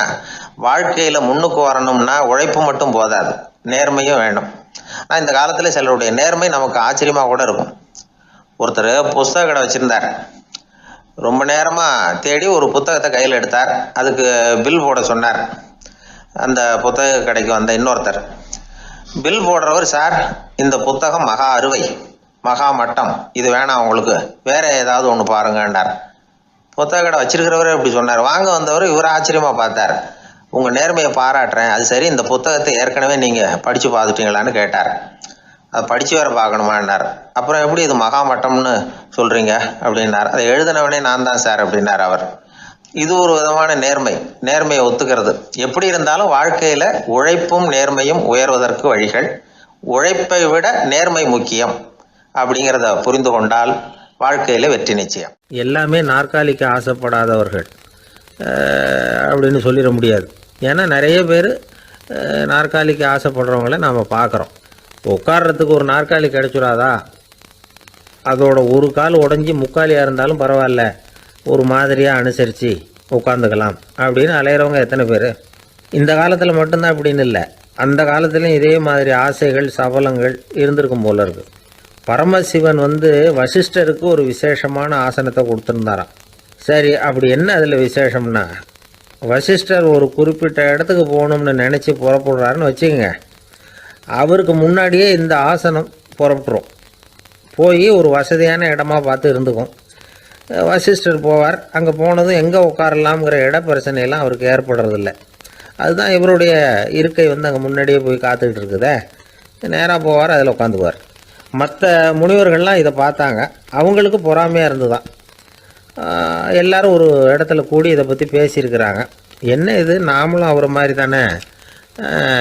வாழ்க்கையில் முன்னுக்கு வரணும்னா உழைப்பு மட்டும் போதாது, நேர்மையும் வேணும். ஆனால் இந்த காலத்தில் சிலருடைய நேர்மை நமக்கு ஆச்சரியமாக கூட இருக்கும். ஒருத்தர் புஸ்தக கடை வச்சுருந்தார். ரொம்ப நேரமாக தேடி ஒரு புத்தகத்தை கையில் எடுத்தார். அதுக்கு பில் போட சொன்னார். அந்த புத்தக கடைக்கு வந்த இன்னொருத்தர் பில் போடுறவர், சார் இந்த புத்தகம் மகா அறுவை, மகா மட்டம், இது வேணாம் உங்களுக்கு, வேற ஏதாவது ஒன்று பாருங்கன்னார். புத்தக கடை வச்சிருக்கிறவரே இப்படி சொன்னார். வாங்க வந்தவர் இவர் ஆச்சரியமாக பார்த்தார். உங்கள் நேர்மையை பாராட்டுறேன், அது சரி, இந்த புத்தகத்தை ஏற்கனவே நீங்கள் படித்து பார்த்துட்டீங்களான்னு கேட்டார். அதை படித்து வேறு பார்க்கணுமான்னார். அப்புறம் எப்படி இது மகாமட்டம்னு சொல்கிறீங்க அப்படின்னார். அதை எழுதினவனே நான் தான் சார் அப்படின்னார் அவர். இது ஒரு விதமான நேர்மையை ஒத்துக்கிறது. எப்படி இருந்தாலும் வாழ்க்கையில் உழைப்பும் நேர்மையும் உயர்வதற்கு வழிகள். உழைப்பை விட நேர்மை முக்கியம் அப்படிங்கிறத புரிந்து கொண்டால் வாழ்க்கையில் வெற்றி நிச்சயம். எல்லாமே நாற்காலிக்கு ஆசைப்படாதவர்கள் அப்படின்னு சொல்லிட முடியாது. ஏன்னா நிறைய பேர் நாற்காலிக்கு ஆசைப்படுறவங்கள நாம் பார்க்குறோம். உட்கார்றதுக்கு ஒரு நாற்காலி கிடைச்சிடாதா, அதோட ஒரு கால் உடஞ்சி முக்காலியாக இருந்தாலும் பரவாயில்ல, ஒரு மாதிரியாக அனுசரித்து உட்காந்துக்கலாம் அப்படின்னு அலையிறவங்க எத்தனை பேர்? இந்த காலத்தில் மட்டும்தான் அப்படின்னு இல்லை, அந்த காலத்துலேயும் இதே மாதிரி ஆசைகள் சபலங்கள் இருந்திருக்கும் போல இருக்குது. பரமசிவன் வசிஷ்டருக்கு ஒரு விசேஷமான ஆசனத்தை கொடுத்துருந்தாராம். சரி, அப்படி என்ன அதில் விசேஷம்னா, வசிஷ்டர் ஒரு குறிப்பிட்ட இடத்துக்கு போகணும்னு நினச்சி புறப்படுறாருன்னு வச்சுக்கோங்க. அவருக்கு முன்னாடியே இந்த ஆசனம் புறப்பட்டுரும். போய் ஒரு வசதியான இடமா பார்த்து இருந்துக்கும். வசிஷ்டர் போவார். அங்கே போனதும் எங்கே உட்காரலாம்ங்கிற இட பிரச்சனையெல்லாம் அவருக்கு ஏற்படுறதில்ல. அதுதான் இவருடைய இருக்கை அங்கே முன்னாடியே போய் காத்துக்கிட்டு இருக்குதே. நேராக போவார், அதில் உட்காந்துக்குவார். மற்ற முனிவர்கள்லாம் இதை பார்த்தாங்க. அவங்களுக்கு பொறாமையாக இருந்துதான். எல்லோரும் ஒரு இடத்துல கூடி இதை பற்றி பேசியிருக்கிறாங்க. என்ன இது, நாமளும் அவரை மாதிரி தானே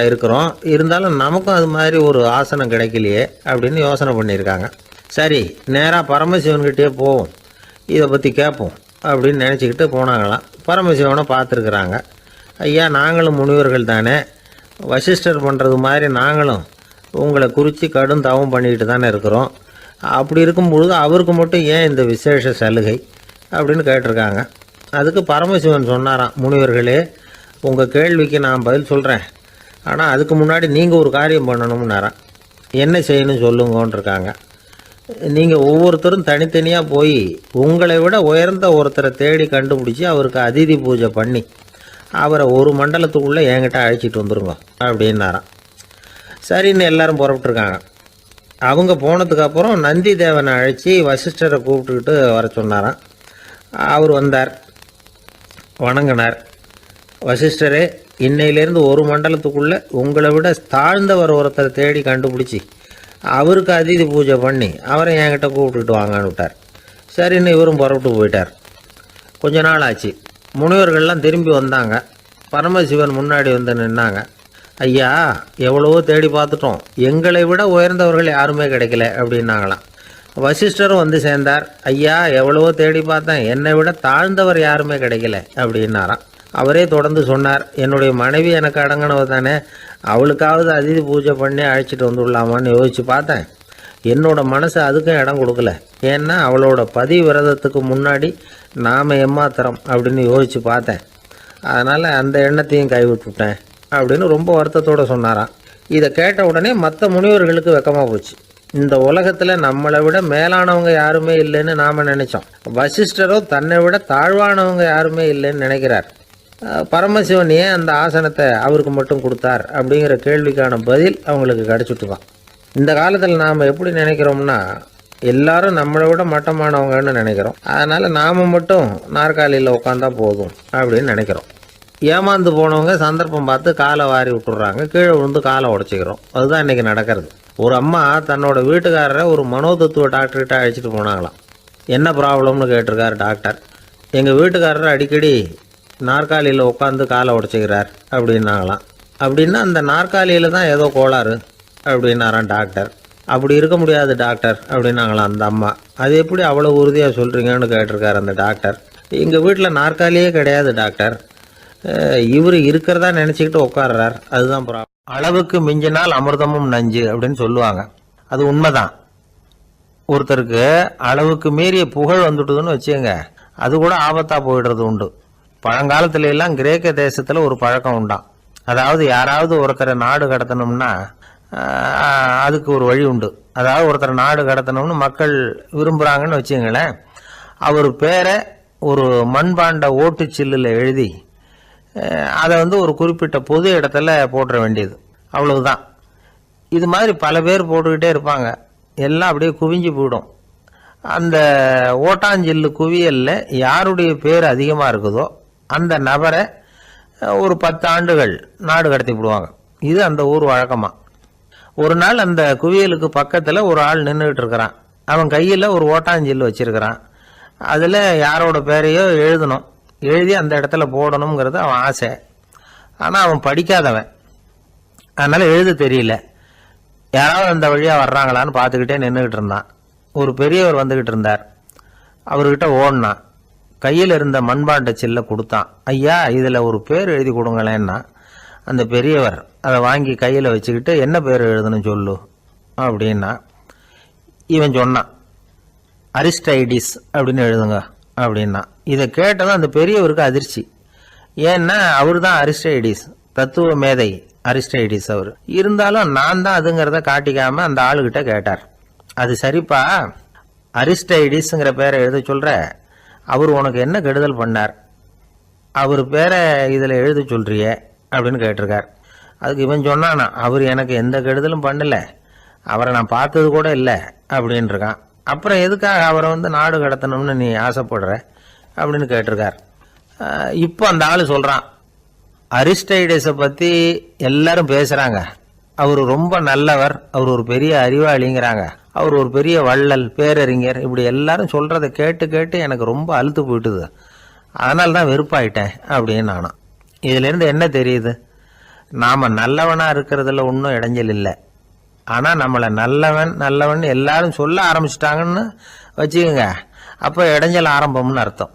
இருக்கிறோம், இருந்தாலும் நமக்கும் அது மாதிரி ஒரு ஆசனம் கிடைக்கலையே அப்படின்னு யோசனை பண்ணியிருக்காங்க. சரி, நேராக பரமசிவன்கிட்டே போவோம், இதை பற்றி கேட்போம் அப்படின்னு நினச்சிக்கிட்டு போனாங்களாம். பரமசிவனை பார்த்துருக்குறாங்க. ஐயா, நாங்களும் முனிவர்கள் தானே, வசிஷ்டர் பண்ணுறது மாதிரி நாங்களும் உங்களை குறித்து கடும் தவம் பண்ணிக்கிட்டு தானே இருக்கிறோம். அப்படி இருக்கும்பொழுது அவருக்கு மட்டும் ஏன் இந்த விசேஷ சலுகை அப்படின்னு கேட்டிருக்காங்க. அதுக்கு பரமசிவன் சொன்னாராம், முனிவர்களே, உங்கள் கேள்விக்கு நான் பதில் சொல்கிறேன், ஆனால் அதுக்கு முன்னாடி நீங்கள் ஒரு காரியம் பண்ணணும்னாராம். என்ன செய்யணும் சொல்லுங்கன்னு இருக்காங்க. நீங்கள் ஒவ்வொருத்தரும் தனித்தனியாக போய் உங்களை விட உயர்ந்த ஒருத்தரை தேடி கண்டுபிடிச்சி அவருக்கு அதிதி பூஜை பண்ணி அவரை ஒரு மண்டலத்துக்குள்ளே என்கிட்ட அழைச்சிட்டு வந்துருங்க அப்படின்னாராம். சரின்னு எல்லாரும் புறப்பட்டுருக்காங்க. அவங்க போனதுக்கப்புறம் நந்தி தேவனை அழைச்சி வசிஷ்டரை கூப்பிட்டுக்கிட்டு வர சொன்னாராம். அவர் வந்தார். வணங்கினார். வசிஷ்டரே, இன்னையிலேருந்து ஒரு மண்டலத்துக்குள்ளே உங்களை விட தாழ்ந்தவர் ஒருத்தர் தேடி கண்டுபிடிச்சி அவருக்கு அதிதி பூஜை பண்ணி அவரை என்கிட்ட கூப்பிட்டுட்டு வாங்கன்னு விட்டார். சரின்னு இவரும் புறப்பட்டு போயிட்டார். கொஞ்ச நாள் ஆச்சு. முனிவர்கள்லாம் திரும்பி வந்தாங்க. பரமசிவன் முன்னாடி வந்து நின்னாங்க. ஐயா, எவ்வளவோ தேடி பார்த்துட்டோம், எங்களை விட உயர்ந்தவர்கள் யாருமே கிடைக்கல அப்படின்னாங்களாம். வசிஷ்டரும் வந்து சேர்ந்தார். ஐயா, எவ்வளவோ தேடி பார்த்தேன், என்னை விட தாழ்ந்தவர் யாருமே கிடைக்கல அப்படின்னாராம். அவரே தொடர்ந்து சொன்னார், என்னுடைய மனைவி எனக்கு அடங்கினவ தானே, அவளுக்காவது அதிதி பூஜை பண்ணி அழைச்சிட்டு வந்துடலாமான்னு யோசித்து பார்த்தேன். என்னோட மனசு அதுக்கும் இடம் கொடுக்கல. ஏன்னா அவளோட பதி விரதத்துக்கு முன்னாடி நாம் ஏமாத்திரம் அப்படின்னு யோசித்து பார்த்தேன். அதனால் அந்த எண்ணத்தையும் கைவிட்டுட்டேன் அப்படின்னு ரொம்ப வருத்தத்தோடு சொன்னாராம். இதை கேட்ட உடனே மற்ற முனிவர்களுக்கு வெக்கமாக போச்சு. இந்த உலகத்தில் நம்மளை விட மேலானவங்க யாருமே இல்லைன்னு நாம் நினச்சோம். வசிஷ்டரோ தன்னை விட தாழ்வானவங்க யாருமே இல்லைன்னு நினைக்கிறார். பரமசிவன் ஏன் அந்த ஆசனத்தை அவருக்கு மட்டும் கொடுத்தார் அப்படிங்கிற கேள்விக்கான பதில் அவங்களுக்கு கிடச்சிட்டு தான். இந்த காலத்தில் நாம் எப்படி நினைக்கிறோம்னா, எல்லாரும் நம்மளை விட மட்டமானவங்கன்னு நினைக்கிறோம். அதனால் நாம் மட்டும் நாற்காலியில் உட்காந்தா போதும் அப்படின்னு நினைக்கிறோம். ஏமாந்து போனவங்க சந்தர்ப்பம் பார்த்து காலை வாரி விட்டுடுறாங்க, கீழே விழுந்து காலை உடச்சிக்கிறோம். அதுதான் இன்றைக்கி நடக்கிறது. ஒரு அம்மா தன்னோட வீட்டுக்காரரை ஒரு மனோதத்துவ டாக்டர்கிட்ட அழைச்சிட்டு போனாங்களாம். என்ன ப்ராப்ளம்னு கேட்டிருக்காரு டாக்டர். எங்கள் வீட்டுக்காரர் அடிக்கடி நாற்காலியில் உட்காந்து காலை உடச்சிக்கிறார் அப்படின்னாங்களாம். அப்படின்னா அந்த நாற்காலியில் தான் ஏதோ கோளாறு அப்படின்னாரான் டாக்டர். அப்படி இருக்க முடியாது டாக்டர் அப்படின்னாங்களாம் அந்த அம்மா. அது எப்படி அவ்வளோ உறுதியாக சொல்கிறீங்கன்னு கேட்டிருக்காரு அந்த டாக்டர். எங்கள் வீட்டில் நாற்காலியே கிடையாது டாக்டர், இவர் இருக்கிறதா நினச்சிக்கிட்டு உட்கார்றார், அதுதான் ப்ராப்ளம். அளவுக்கு மிஞ்சினால் அமிர்தமும் நஞ்சு அப்படின்னு சொல்லுவாங்க. அது உண்மைதான். ஒருத்தருக்கு அளவுக்கு மீறிய புகழ் வந்துட்டுதுன்னு வச்சுங்க, அது கூட ஆபத்தாக போயிடுறது உண்டு. பழங்காலத்துல எல்லாம் கிரேக்க தேசத்தில் ஒரு பழக்கம் உண்டாம். அதாவது யாராவது ஒருத்தரை நாடு கடத்தணும்னா அதுக்கு ஒரு வழி உண்டு. அதாவது ஒருத்தரை நாடு கடத்தணும்னு மக்கள் விரும்புகிறாங்கன்னு வச்சுங்களேன், அவர் பேரை ஒரு மண்பாண்ட ஓட்டுச்சில்லில் எழுதி அதை ஒரு குறிப்பிட்ட பொது இடத்துல போட்டுற வேண்டியது, அவ்வளவுதான். இது மாதிரி பல பேர் போட்டுக்கிட்டே இருப்பாங்க. எல்லாம் அப்படியே குவிஞ்சு போயிடும். அந்த ஓட்டாஞ்சில்லு குவியலில் யாருடைய பேர் அதிகமாக இருக்குதோ அந்த நபரை ஒரு 10 ஆண்டுகள் நாடு கடத்தி விடுவாங்க. இது அந்த ஊர் வழக்கமாக. ஒரு நாள் அந்த குவியலுக்கு பக்கத்தில் ஒரு ஆள் நின்றுக்கிட்டு இருக்கிறான். அவன் கையில் ஒரு ஓட்டாஞ்சில்லு வச்சிருக்கிறான். அதில் யாரோட பேரையோ எழுதணும், எழுதி அந்த இடத்துல போடணுங்கிறது அவன் ஆசை. ஆனால் அவன் படிக்காதவன், அதனால் எழுத தெரியல. யாராவது அந்த வழியாக வர்றாங்களான்னு பார்த்துக்கிட்டே நின்றுக்கிட்டு இருந்தான். ஒரு பெரியவர் வந்துக்கிட்டு இருந்தார். அவர்கிட்ட ஓடினான். கையில் இருந்த மண்பாண்ட சில்லை கொடுத்தான். ஐயா, இதில் ஒரு பேர் எழுதி கொடுங்களேன்னா அந்த பெரியவர் அதை வாங்கி கையில் வச்சுக்கிட்டு, என்ன பேர் எழுதணும் சொல்லு அப்படின்னா. இவன் சொன்னான், அரிஸ்டைடிஸ் அப்படின்னு எழுதுங்க அப்படின்னா. இதை கேட்டதும் அந்த பெரியவருக்கு அதிர்ச்சி. ஏன்னா அவர் தான் அரிஸ்டைடிஸ், தத்துவ மேதை அரிஸ்டைடிஸ் அவர். இருந்தாலும் நான் தான் அதுங்கிறத காட்டிக்காம அந்த ஆளுகிட்ட கேட்டார். அது சரிப்பா, அரிஸ்டைடிஸ்ங்கிற பேரை எழுத சொல்கிற, அவர் உனக்கு என்ன கெடுதல் பண்ணார், அவர் பேரை இதில் எழுத சொல்கிறிய அப்படின்னு கேட்டிருக்கார். அதுக்கு இவன் சொன்னானா, அவர் எனக்கு எந்த கெடுதலும் பண்ணலை, அவரை நான் பார்த்தது கூட இல்லை அப்படின்ட்டுருக்கான். அப்புறம் எதுக்காக அவரை நாடு கடத்தணும்னு நீ ஆசைப்படுற அப்படின்னு கேட்டிருக்கார். இப்போ அந்த ஆள் சொல்கிறான், அரிஸ்டைடஸை பற்றி எல்லாரும் பேசுகிறாங்க, அவர் ரொம்ப நல்லவர், அவர் ஒரு பெரிய அறிவாளிங்கிறாங்க, அவர் ஒரு பெரிய வள்ளல், பேரறிஞர், இப்படி எல்லாரும் சொல்கிறத கேட்டு கேட்டு எனக்கு ரொம்ப அழுத்து போயிட்டுது, அதனால தான் வெறுப்பாயிட்டேன் அப்படின்னு நானும். இதிலேருந்து என்ன தெரியுது, நாம் நல்லவனாக இருக்கிறதுல ஒன்றும் இடைஞ்சல் இல்லை. ஆனால் நம்மளை நல்லவன் நல்லவன் எல்லாரும் சொல்ல ஆரம்பிச்சிட்டாங்கன்னு வச்சுக்கோங்க, அப்போ இடைஞ்சல் ஆரம்பம்னு அர்த்தம்.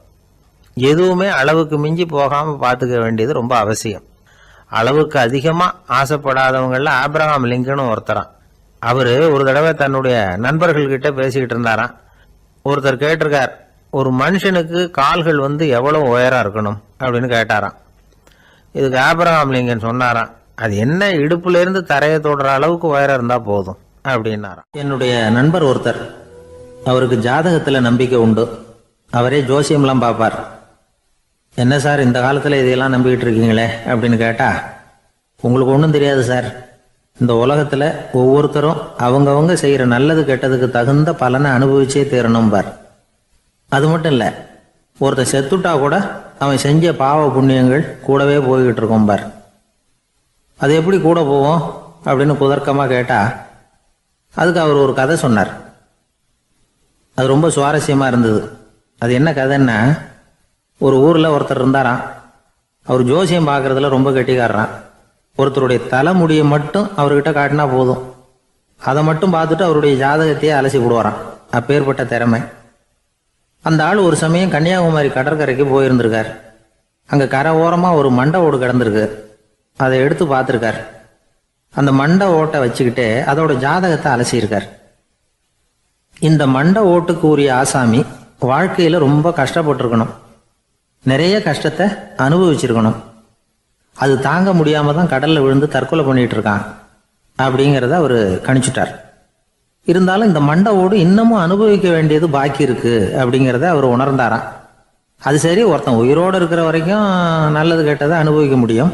எதுவுமே அளவுக்கு மிஞ்சி போகாமல் பார்த்துக்க வேண்டியது ரொம்ப அவசியம். அளவுக்கு அதிகமாக ஆசைப்படாதவங்களில் ஆப்ரஹாம் லிங்கனும் ஒருத்தரான். அவர் ஒரு தடவை தன்னுடைய நண்பர்கள்கிட்ட பேசிக்கிட்டு இருந்தாராம். ஒருத்தர் கேட்டிருக்கார், ஒரு மனுஷனுக்கு கால்கள் எவ்வளோ உயரம் இருக்கணும் அப்படின்னு கேட்டாராம். இதுக்கு ஆப்ரஹாம் லிங்கன் சொன்னாராம், அது என்ன, இடுப்புலேருந்து தரையை தொடுற அளவுக்கு உயரம் இருந்தால் போதும் அப்படின்னாராம். என்னுடைய நண்பர் ஒருத்தர், அவருக்கு ஜாதகத்தில் நம்பிக்கை உண்டு, அவரே ஜோசியம்லாம் பார்ப்பார். என்ன சார் இந்த காலத்தில் இதையெல்லாம் நம்பிக்கிட்டு இருக்கீங்களே அப்படின்னு கேட்டால், உங்களுக்கு ஒன்றும் தெரியாது சார், இந்த உலகத்தில் ஒவ்வொருத்தரும் அவங்கவங்க செய்கிற நல்லது கெட்டதுக்கு தகுந்த பலனை அனுபவிச்சே தீரணும் பார். அது மட்டும் இல்லை, ஒருத்தன் செத்துட்டா கூட அவன் செஞ்ச பாவ புண்ணியங்கள் கூடவே போய்கிட்டு இருக்கும் பார். அது எப்படி கூட போவோம் அப்படின்னு குதர்க்கமாக கேட்டால் அதுக்கு அவர் ஒரு கதை சொன்னார். அது ரொம்ப சுவாரஸ்யமாக இருந்தது. அது என்ன கதைன்னா, ஒரு ஊரில் ஒருத்தர் இருந்தாராம். அவர் ஜோசியம் பார்க்குறதுல ரொம்ப கெட்டிக்காரரான். ஒருத்தருடைய தலைமுடியை மட்டும் அவர்கிட்ட காட்டினா போதும், அதை மட்டும் பார்த்துட்டு அவருடைய ஜாதகத்தையே அலசி விடுவாராம். அப்பேற்பட்ட திறமை. அந்த ஆள் ஒரு சமயம் கன்னியாகுமரி கடற்கரைக்கு போயிருந்திருக்கார். அங்கே கரை ஓரமாக ஒரு மண்டை ஓடு கிடந்திருக்கு. அதை எடுத்து பார்த்துருக்கார். அந்த மண்டை ஓட்டை வச்சுக்கிட்டே அதோட ஜாதகத்தை அலசியிருக்கார். இந்த மண்டை ஓட்டுக்கு உரிய ஆசாமி வாழ்க்கையில் ரொம்ப கஷ்டப்பட்டிருக்கணும், நிறைய கஷ்டத்தை அனுபவிச்சிருக்கணும். அது தாங்க முடியாமல் தான் கடலில் விழுந்து தற்கொலை பண்ணிட்டு இருக்கான் அப்படிங்கிறத அவர் கணிச்சுட்டார். இருந்தாலும் இந்த மண்டை ஓடு இன்னமும் அனுபவிக்க வேண்டியது பாக்கி இருக்கு அப்படிங்கிறத அவர் உணர்ந்தாராம். அது சரி, ஒருத்தன் உயிரோடு இருக்கிற வரைக்கும் நல்லது கெட்டதை அனுபவிக்க முடியும்,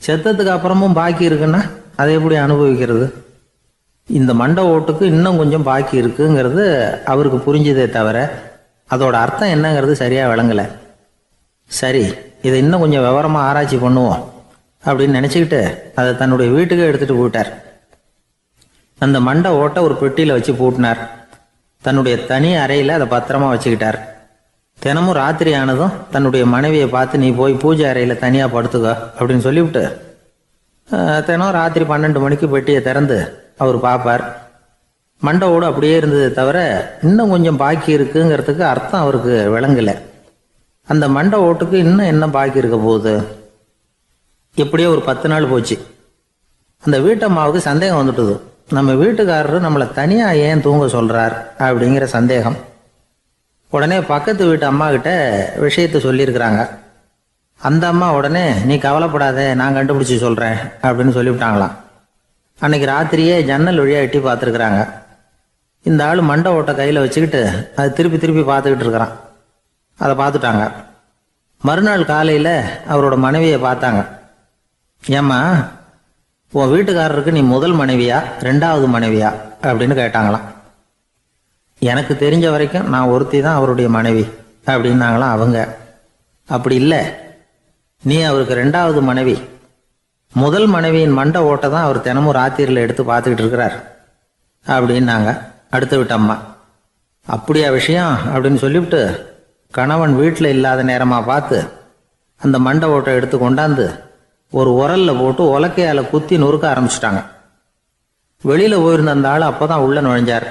செத்ததுக்கு அப்புறமும் பாக்கி இருக்குன்னா அதை எப்படி அனுபவிக்கிறது? இந்த மண்டை ஓட்டுக்கு இன்னும் கொஞ்சம் பாக்கி இருக்குங்கிறது அவருக்கு புரிஞ்சதே தவிர அதோட அர்த்தம் என்னங்கிறது சரியாக விளங்கலை. சரி, இதை இன்னும் கொஞ்சம் விவரமாக ஆராய்ச்சி பண்ணுவோம் அப்படின்னு நினச்சிக்கிட்டு அதை தன்னுடைய வீட்டுக்கு எடுத்துகிட்டு போயிட்டார். அந்த மண்டை ஓட்டை ஒரு பெட்டியில் வச்சு பூட்டினார். தன்னுடைய தனி அறையில் அதை பத்திரமா வச்சுக்கிட்டார். தினமும் ராத்திரி ஆனதும் தன்னுடைய மனைவியை பார்த்து, நீ போய் பூஜை அறையில் தனியாக படுத்துக்க அப்படின்னு சொல்லிவிட்டு தினம் ராத்திரி 12 மணிக்கு பெட்டியை திறந்து அவர் பார்ப்பார். மண்டை ஓடு அப்படியே இருந்தது தவிர இன்னும் கொஞ்சம் பாக்கி இருக்குங்கிறதுக்கு அர்த்தம் அவருக்கு விளங்கலை. அந்த மண்டை ஓட்டுக்கு இன்னும் என்ன பாக்கி இருக்க போகுது? எப்படியோ ஒரு 10 நாள் போச்சு. அந்த வீட்டம்மாவுக்கு சந்தேகம் வந்துட்டுது. நம்ம வீட்டுக்காரரு நம்மளை தனியாக ஏன் தூங்க சொல்கிறார் அப்படிங்கிற சந்தேகம். உடனே பக்கத்து வீட்டு அம்மா கிட்ட விஷயத்தை சொல்லியிருக்கிறாங்க. அந்த அம்மா உடனே, நீ கவலைப்படாத, நான் கண்டுபிடிச்சி சொல்கிறேன் அப்படின்னு சொல்லிவிட்டாங்களாம். அன்னைக்கு ராத்திரியே ஜன்னல் வழியாக எட்டி பார்த்துருக்குறாங்க. இந்த ஆள் மண்டை ஓட்டை கையில் வச்சுக்கிட்டு அது திருப்பி திருப்பி பார்த்துக்கிட்டு இருக்கிறான். அதை பார்த்துட்டாங்க. மறுநாள் காலையில் அவரோட மனைவியை பார்த்தாங்க. ஏம்மா, உன் வீட்டுக்காரருக்கு நீ முதல் மனைவியா 2வது மனைவியா அப்படின்னு கேட்டாங்களாம். எனக்கு தெரிஞ்ச வரைக்கும் நான் ஒருத்தி தான் அவருடைய மனைவி அப்படின்னாங்களாம் அவங்க. அப்படி இல்லை, நீ அவருக்கு 2வது மனைவி. முதல் மனைவியின் மண்டை ஓட்டை தான் அவர் தினமும் ராத்திரியில் எடுத்து பார்த்துக்கிட்டு இருக்கிறார் அப்படின்னாங்க அடுத்த வீட்டு அம்மா. அப்படியா விஷயம் அப்படின்னு சொல்லிவிட்டு கணவன் வீட்டில் இல்லாத நேரமாக பார்த்து அந்த மண்டை ஓட்டை எடுத்து கொண்டாந்து ஒரு உரலில் போட்டு உலக்கையால் குத்தி நொறுக்க ஆரம்பிச்சிட்டாங்க. வெளியில் போயிருந்த அந்த ஆள் அப்போ தான் உள்ளே நுழைஞ்சார்.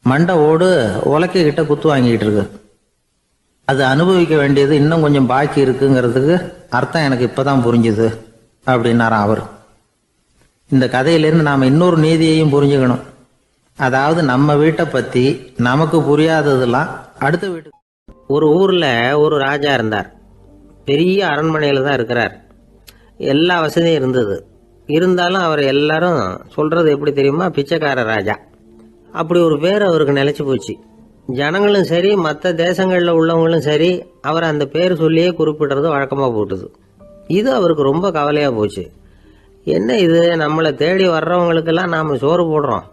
மண்டை ஓடு உலக்கை கிட்ட குத்து வாங்கிக்கிட்டு இருக்கு. அது அனுபவிக்க வேண்டியது இன்னும் கொஞ்சம் பாக்கி இருக்குங்கிறதுக்கு அர்த்தம் எனக்கு இப்போ தான் புரிஞ்சுது அப்படின்னாராம் அவர். இந்த கதையிலேருந்து நாம் இன்னொரு நீதியையும் புரிஞ்சுக்கணும். அதாவது நம்ம வீட்டை பற்றி நமக்கு புரியாததெல்லாம் அடுத்த வீட்டுக்கு. ஒரு ஊரில் ஒரு ராஜா இருந்தார். பெரிய அரண்மனையில் தான் இருக்கிறார். எல்லா வசதியும் இருந்தது. இருந்தாலும் அவர் எல்லாரும் சொல்கிறது எப்படி தெரியுமா, பிச்சைக்கார ராஜா. அப்படி ஒரு பேர் அவருக்கு நிலைச்சி போச்சு. ஜனங்களும் சரி, மற்ற தேசங்களில் உள்ளவங்களும் சரி, அவர் அந்த பேர் சொல்லியே குறிப்பிடுறது வழக்கமாக போட்டுது. இது அவருக்கு ரொம்ப கவலையாக போச்சு. என்ன இது, நம்மளை தேடி வர்றவங்களுக்கெல்லாம் நாம் சோறு போடுறோம்,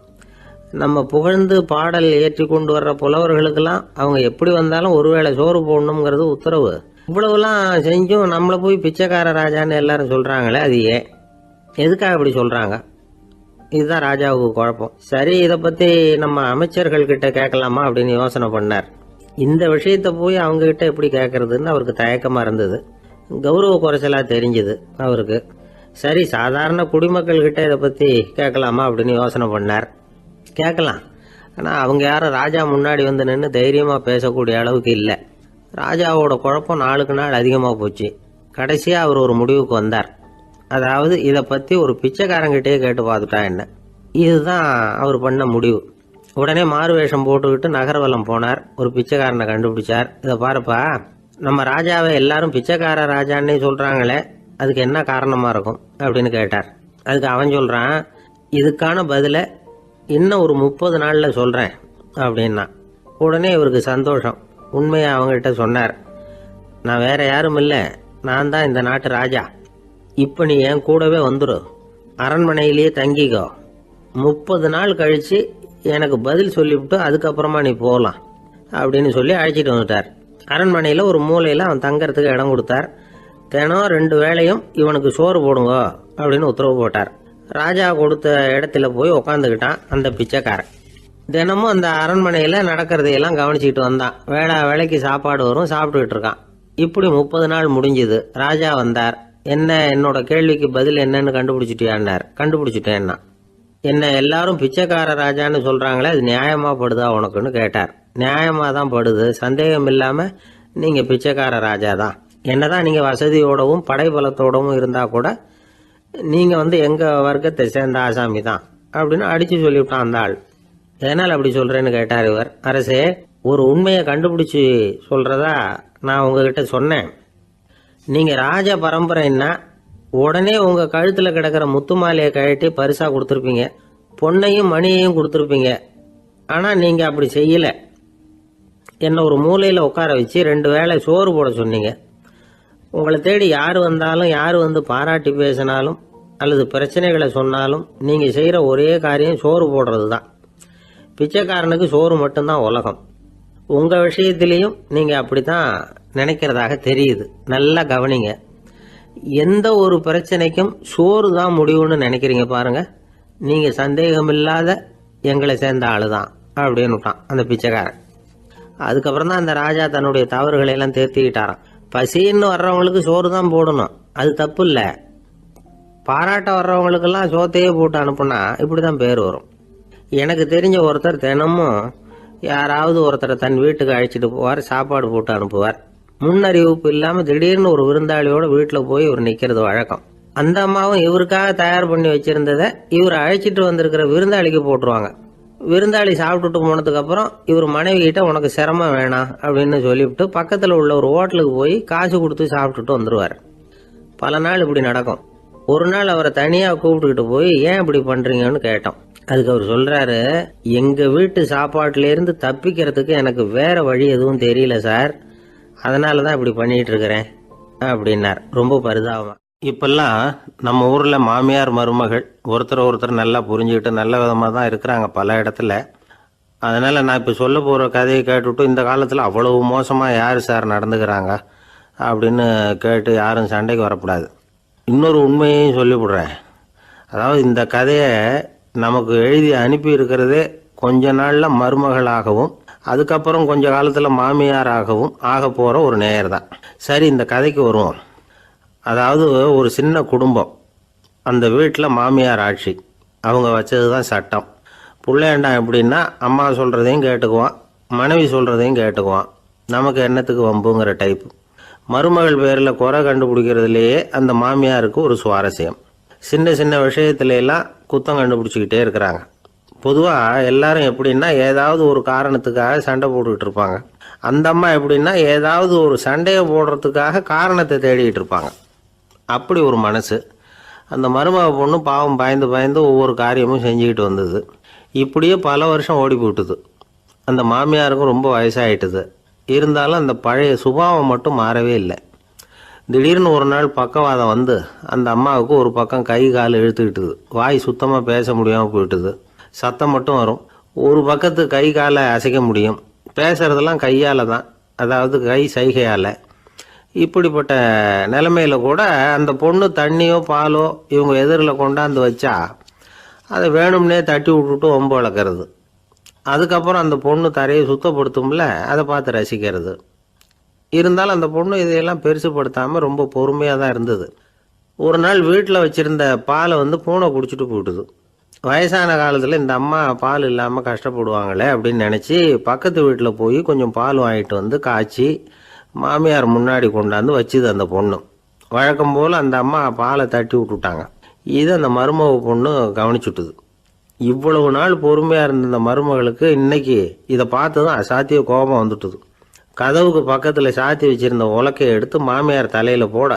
நம்ம புகழ்ந்து பாடல் ஏற்றி கொண்டு வர்ற புலவர்களுக்கெல்லாம் அவங்க எப்படி வந்தாலும் ஒருவேளை சோறு போடணுங்கிறது உத்தரவு. இவ்வளவுலாம் செஞ்சும் நம்மளை போய் பிச்சைக்கார ராஜான்னு எல்லாரும் சொல்கிறாங்களே, அது ஏன், எதுக்காக அப்படி சொல்கிறாங்க? இதுதான் ராஜாவுக்கு குழப்பம். சரி, இதை பற்றி நம்ம அமைச்சர்கள்கிட்ட கேட்கலாமா அப்படின்னு யோசனை பண்ணார். இந்த விஷயத்தை போய் அவங்ககிட்ட எப்படி கேட்கறதுன்னு அவருக்கு தயக்கமாக இருந்தது. கௌரவ குறைச்சலாக தெரிஞ்சுது அவருக்கு. சரி, சாதாரண குடிமக்கள்கிட்ட இதை பற்றி கேட்கலாமா அப்படின்னு யோசனை பண்ணார். கேட்கலாம், ஆனால் அவங்க யாரும் ராஜா முன்னாடி வந்து நின்று தைரியமாக பேசக்கூடிய அளவுக்கு இல்லை. ராஜாவோட குழப்பம் நாளுக்கு நாள் அதிகமாக போச்சு. கடைசியாக அவர் ஒரு முடிவுக்கு வந்தார். அதாவது இதை பற்றி ஒரு பிச்சைக்காரங்கிட்டே கேட்டு பார்த்துட்டா என்ன. இதுதான் அவர் பண்ண முடிவு. உடனே மாறு வேஷம் போட்டுக்கிட்டு நகர்வலம் போனார். ஒரு பிச்சைக்காரனை கண்டுபிடிச்சார். இதை பாருப்பா, நம்ம ராஜாவை எல்லாரும் பிச்சைக்கார ராஜான்னே சொல்கிறாங்களே, அதுக்கு என்ன காரணமாக இருக்கும் அப்படின்னு கேட்டார். அதுக்கு அவன் சொல்கிறான், இதுக்கான பதிலை இன்னும் ஒரு 30 நாளில் சொல்கிறேன் அப்படின்னா. உடனே இவருக்கு சந்தோஷம். உண்மையை அவங்ககிட்ட சொன்னார். நான் வேற யாரும் இல்லை, நான் தான் இந்த நாட்டு ராஜா. இப்போ நீ என் கூடவே வந்துடு, அரண்மனையிலேயே தங்கிக்கோ. 30 நாள் கழித்து எனக்கு பதில் சொல்லிவிட்டு அதுக்கப்புறமா நீ போகலாம் அப்படின்னு சொல்லி அழைச்சிட்டு வந்துட்டார். அரண்மனையில் ஒரு மூலையில் அவன் தங்கறதுக்கு இடம் கொடுத்தார். தினம் 2 வேளையும் இவனுக்கு சோறு போடுங்க அப்படின்னு உத்தரவு போட்டார். ராஜா கொடுத்த இடத்துல போய் உக்காந்துக்கிட்டான் அந்த பிச்சைக்காரன். தினமும் அந்த அரண்மனையில் நடக்கிறதையெல்லாம் கவனிச்சிக்கிட்டு வந்தான். வேளைக்கு சாப்பாடு வரும், சாப்பிட்டுக்கிட்டு இருக்கான். இப்படி 30 நாள் முடிஞ்சுது. ராஜா வந்தார். என்னோட கேள்விக்கு பதில் என்னன்னு கண்டுபிடிச்சிட்டியான்னார். கண்டுபிடிச்சிட்டேன்னா. என்ன எல்லாரும் பிச்சைக்கார ராஜான்னு சொல்றாங்களே, அது நியாயமா படுதா உனக்குன்னு கேட்டார். நியாயமா தான் படுது, சந்தேகம் இல்லாம நீங்க பிச்சைக்கார ராஜா தான். என்னதான் நீங்க வசதியோடவும் படைபலத்தோடவும் இருந்தா கூட நீங்க எங்க வர்க்கத்தை சேர்ந்த ஆசாமி தான் அப்படின்னு அடிச்சு சொல்லிவிட்டான் அந்த ஆள். எதனால் அப்படி சொல்றேன்னு கேட்டார் இவர். அரசே, ஒரு உண்மையை கண்டுபிடிச்சி சொல்றதா நான் உங்ககிட்ட சொன்னேன். நீங்க ராஜ பரம்பரைன்னா உடனே உங்க கழுத்துல கிடக்கிற முத்து மாலையை கழட்டி பரிசா கொடுத்துருப்பீங்க, பொண்ணையும் மணியையும் கொடுத்துருப்பீங்க. ஆனா நீங்க அப்படி செய்யல. என்ன ஒரு மூலையில உட்கார வச்சு 2 வேளை சோறு போட சொன்னீங்க. உங்களை தேடி யார் வந்தாலும், யார் பாராட்டி பேசினாலும் அல்லது பிரச்சனைகளை சொன்னாலும் நீங்க செய்யற ஒரே காரியம் சோறு போடுறது தான். பிச்சைக்காரனுக்கு சோறு மட்டும்தான் உலகம். உங்க விஷயத்திலையும் நீங்க அப்படித்தான் நினைக்கிறதாக தெரியுது. நல்லா கவனிங்க. எந்த ஒரு பிரச்சனைக்கும் சோறு தான் முடிவுன்னு நினைக்கிறீங்க பாருங்க. நீங்க சந்தேகமில்லாத எங்களை சேர்ந்த ஆளுதான் அப்படின்னு விட்டான் அந்த பிச்சைக்காரன். அதுக்கப்புறம் தான் அந்த ராஜா தன்னுடைய தவறுகளை எல்லாம் தேர்த்திக்கிட்டாராம். பசின்னு வர்றவங்களுக்கு சோறு தான் போடணும், அது தப்பு இல்லை. பாராட்ட வர்றவங்களுக்கெல்லாம் சோத்தையே போட்டு அனுப்புனா இப்படிதான் பேர் வரும். எனக்கு தெரிஞ்ச ஒருத்தர் தினமும் யாராவது ஒருத்தரை தன் வீட்டுக்கு அழைச்சிட்டு போவார், சாப்பாடு போட்டு அனுப்புவார். முன்னறிவிப்பு இல்லாம திடீர்னு ஒரு விருந்தாளியோட வீட்டில் போய் இவர் நிக்கிறது வழக்கம். அந்த அம்மாவும் இவருக்காக தயார் பண்ணி வச்சிருந்ததை இவர் அழைச்சிட்டு வந்திருக்கிற விருந்தாளிக்கு போட்டுருவாங்க. விருந்தாளி சாப்பிட்டுட்டு போனதுக்கு அப்புறம் இவர் மனைவி கிட்ட உனக்கு சிரமம் வேணாம் அப்படின்னு சொல்லிவிட்டு பக்கத்தில் உள்ள ஒரு ஹோட்டலுக்கு போய் காசு கொடுத்து சாப்பிட்டுட்டு வந்துருவார். பல நாள் இப்படி நடக்கும். ஒரு நாள் அவரை தனியா கூப்பிட்டுக்கிட்டு போய் ஏன் இப்படி பண்றீங்கன்னு கேட்டோம். அதுக்கு அவர் சொல்றாரு, எங்க வீட்டு சாப்பாட்டுல இருந்து தப்பிக்கிறதுக்கு எனக்கு வேற வழி எதுவும் தெரியல சார், அதனாலதான் இப்படி பண்ணிட்டு இருக்கிறேன் அப்படின்னார். ரொம்ப பரிதாபமா. இப்பெல்லாம் நம்ம ஊர்ல மாமியார் மருமகள் ஒருத்தர் நல்லா புரிஞ்சுக்கிட்டு நல்ல விதமா தான் இருக்கிறாங்க பல இடத்துல. அதனால நான் இப்ப சொல்ல போற கதையை கேட்டுவிட்டு இந்த காலத்துல அவ்வளவு மோசமா யாரு சார் நடந்துக்கிறாங்க அப்படின்னு கேட்டு யாரும் சண்டைக்கு வரக்கூடாது. இன்னொரு உண்மையையும் சொல்லிவிடுறேன். அதாவது இந்த கதையை நமக்கு எழுதி அனுப்பி இருக்கிறதே கொஞ்ச நாள்ல மருமகளாகவும் அதுக்கப்புறம் கொஞ்ச காலத்துல மாமியாராகவும் ஆக போற ஒரு நேயர் தான். சரி, இந்த கதைக்கு வருவோம். அதாவது ஒரு சின்ன குடும்பம், அந்த வீட்டில் மாமியார் ஆட்சி, அவங்க வச்சது தான் சட்டம். பிள்ளையாண்டான் எப்படின்னா அம்மா சொல்கிறதையும் கேட்டுக்குவான், மனைவி சொல்கிறதையும் கேட்டுக்குவான். நமக்கு என்னத்துக்கு வம்புங்கிற டைப்பு. மருமகள் பேரில் குறை கண்டுபிடிக்கிறதுலேயே அந்த மாமியாருக்கு ஒரு சுவாரஸ்யம். சின்ன சின்ன விஷயத்துல எல்லாம் குத்தம் கண்டுபிடிச்சிக்கிட்டே இருக்கிறாங்க. பொதுவாக எல்லாரும் எப்படின்னா ஏதாவது ஒரு காரணத்துக்காக சண்டை போட்டுக்கிட்டு இருப்பாங்க. அந்த அம்மா எப்படின்னா ஏதாவது ஒரு சண்டையை போடுறதுக்காக காரணத்தை தேடிக்கிட்டு இருப்பாங்க. அப்படி ஒரு மனசு. அந்த மருமக பொண்ணு பாவம் பயந்து பயந்து ஒவ்வொரு காரியமும் செஞ்சுக்கிட்டு வந்தது. இப்படியே பல வருஷம் ஓடி போட்டுது. அந்த மாமியாருக்கும் ரொம்ப வயசாயிட்டுது. இருந்தாலும் அந்த பழைய சுபாவம் மட்டும் மாறவே இல்லை. திடீர்னு ஒரு நாள் பக்கவாதம் வந்து அந்த அம்மாவுக்கு ஒரு பக்கம் கை கால் இழுத்துக்கிட்டுது. வாய் சுத்தமாக பேச முடியாமல் போயிட்டுது. சத்தம் மட்டும் வரும். ஒரு பக்கத்து கை காலை அசைக்க முடியும். பேசுறதெல்லாம் கையால் தான், அதாவது கை சைகையால். இப்படிப்பட்ட நிலைமையில கூட அந்த பொண்ணு தண்ணியோ பாலோ இவங்க எதிரில் கொண்டாந்து வச்சா அதை வேணும்னே தட்டி விட்டுட்டு ஒம்பு வளர்க்கறது. அதுக்கப்புறம் அந்த பொண்ணு தரையை சுத்தப்படுத்தும்ல, அதை பார்த்து ரசிக்கிறது. இருந்தாலும் அந்த பொண்ணு இதையெல்லாம் பெருசுப்படுத்தாமல் ரொம்ப பொறுமையாக தான் இருந்தது. ஒரு நாள் வீட்டில் வச்சுருந்த பாலை பூனை குடிச்சிட்டு போயிட்டுது. வயசான காலத்தில் இந்த அம்மா பால் இல்லாமல் கஷ்டப்படுவாங்களே அப்படின்னு நினச்சி பக்கத்து வீட்டில் போய் கொஞ்சம் பால் வாங்கிட்டு வந்து காய்ச்சி மாமியார் முன்னாடி கொண்டாந்து வச்சுது அந்த பொண்ணு. வழக்கம் போல் அந்த அம்மா பாலை தட்டி விட்டுட்டாங்க. இது அந்த மருமக பொண்ணு கவனிச்சுட்டுது. இவ்வளவு நாள் பொறுமையாக இருந்த அந்த மருமகளுக்கு இன்னைக்கு இதை பார்த்து தான் அசாத்திய கோபம் வந்துட்டுது. கதவுக்கு பக்கத்தில் சாத்தி வச்சிருந்த உலக்கையை எடுத்து மாமியார் தலையில் போட,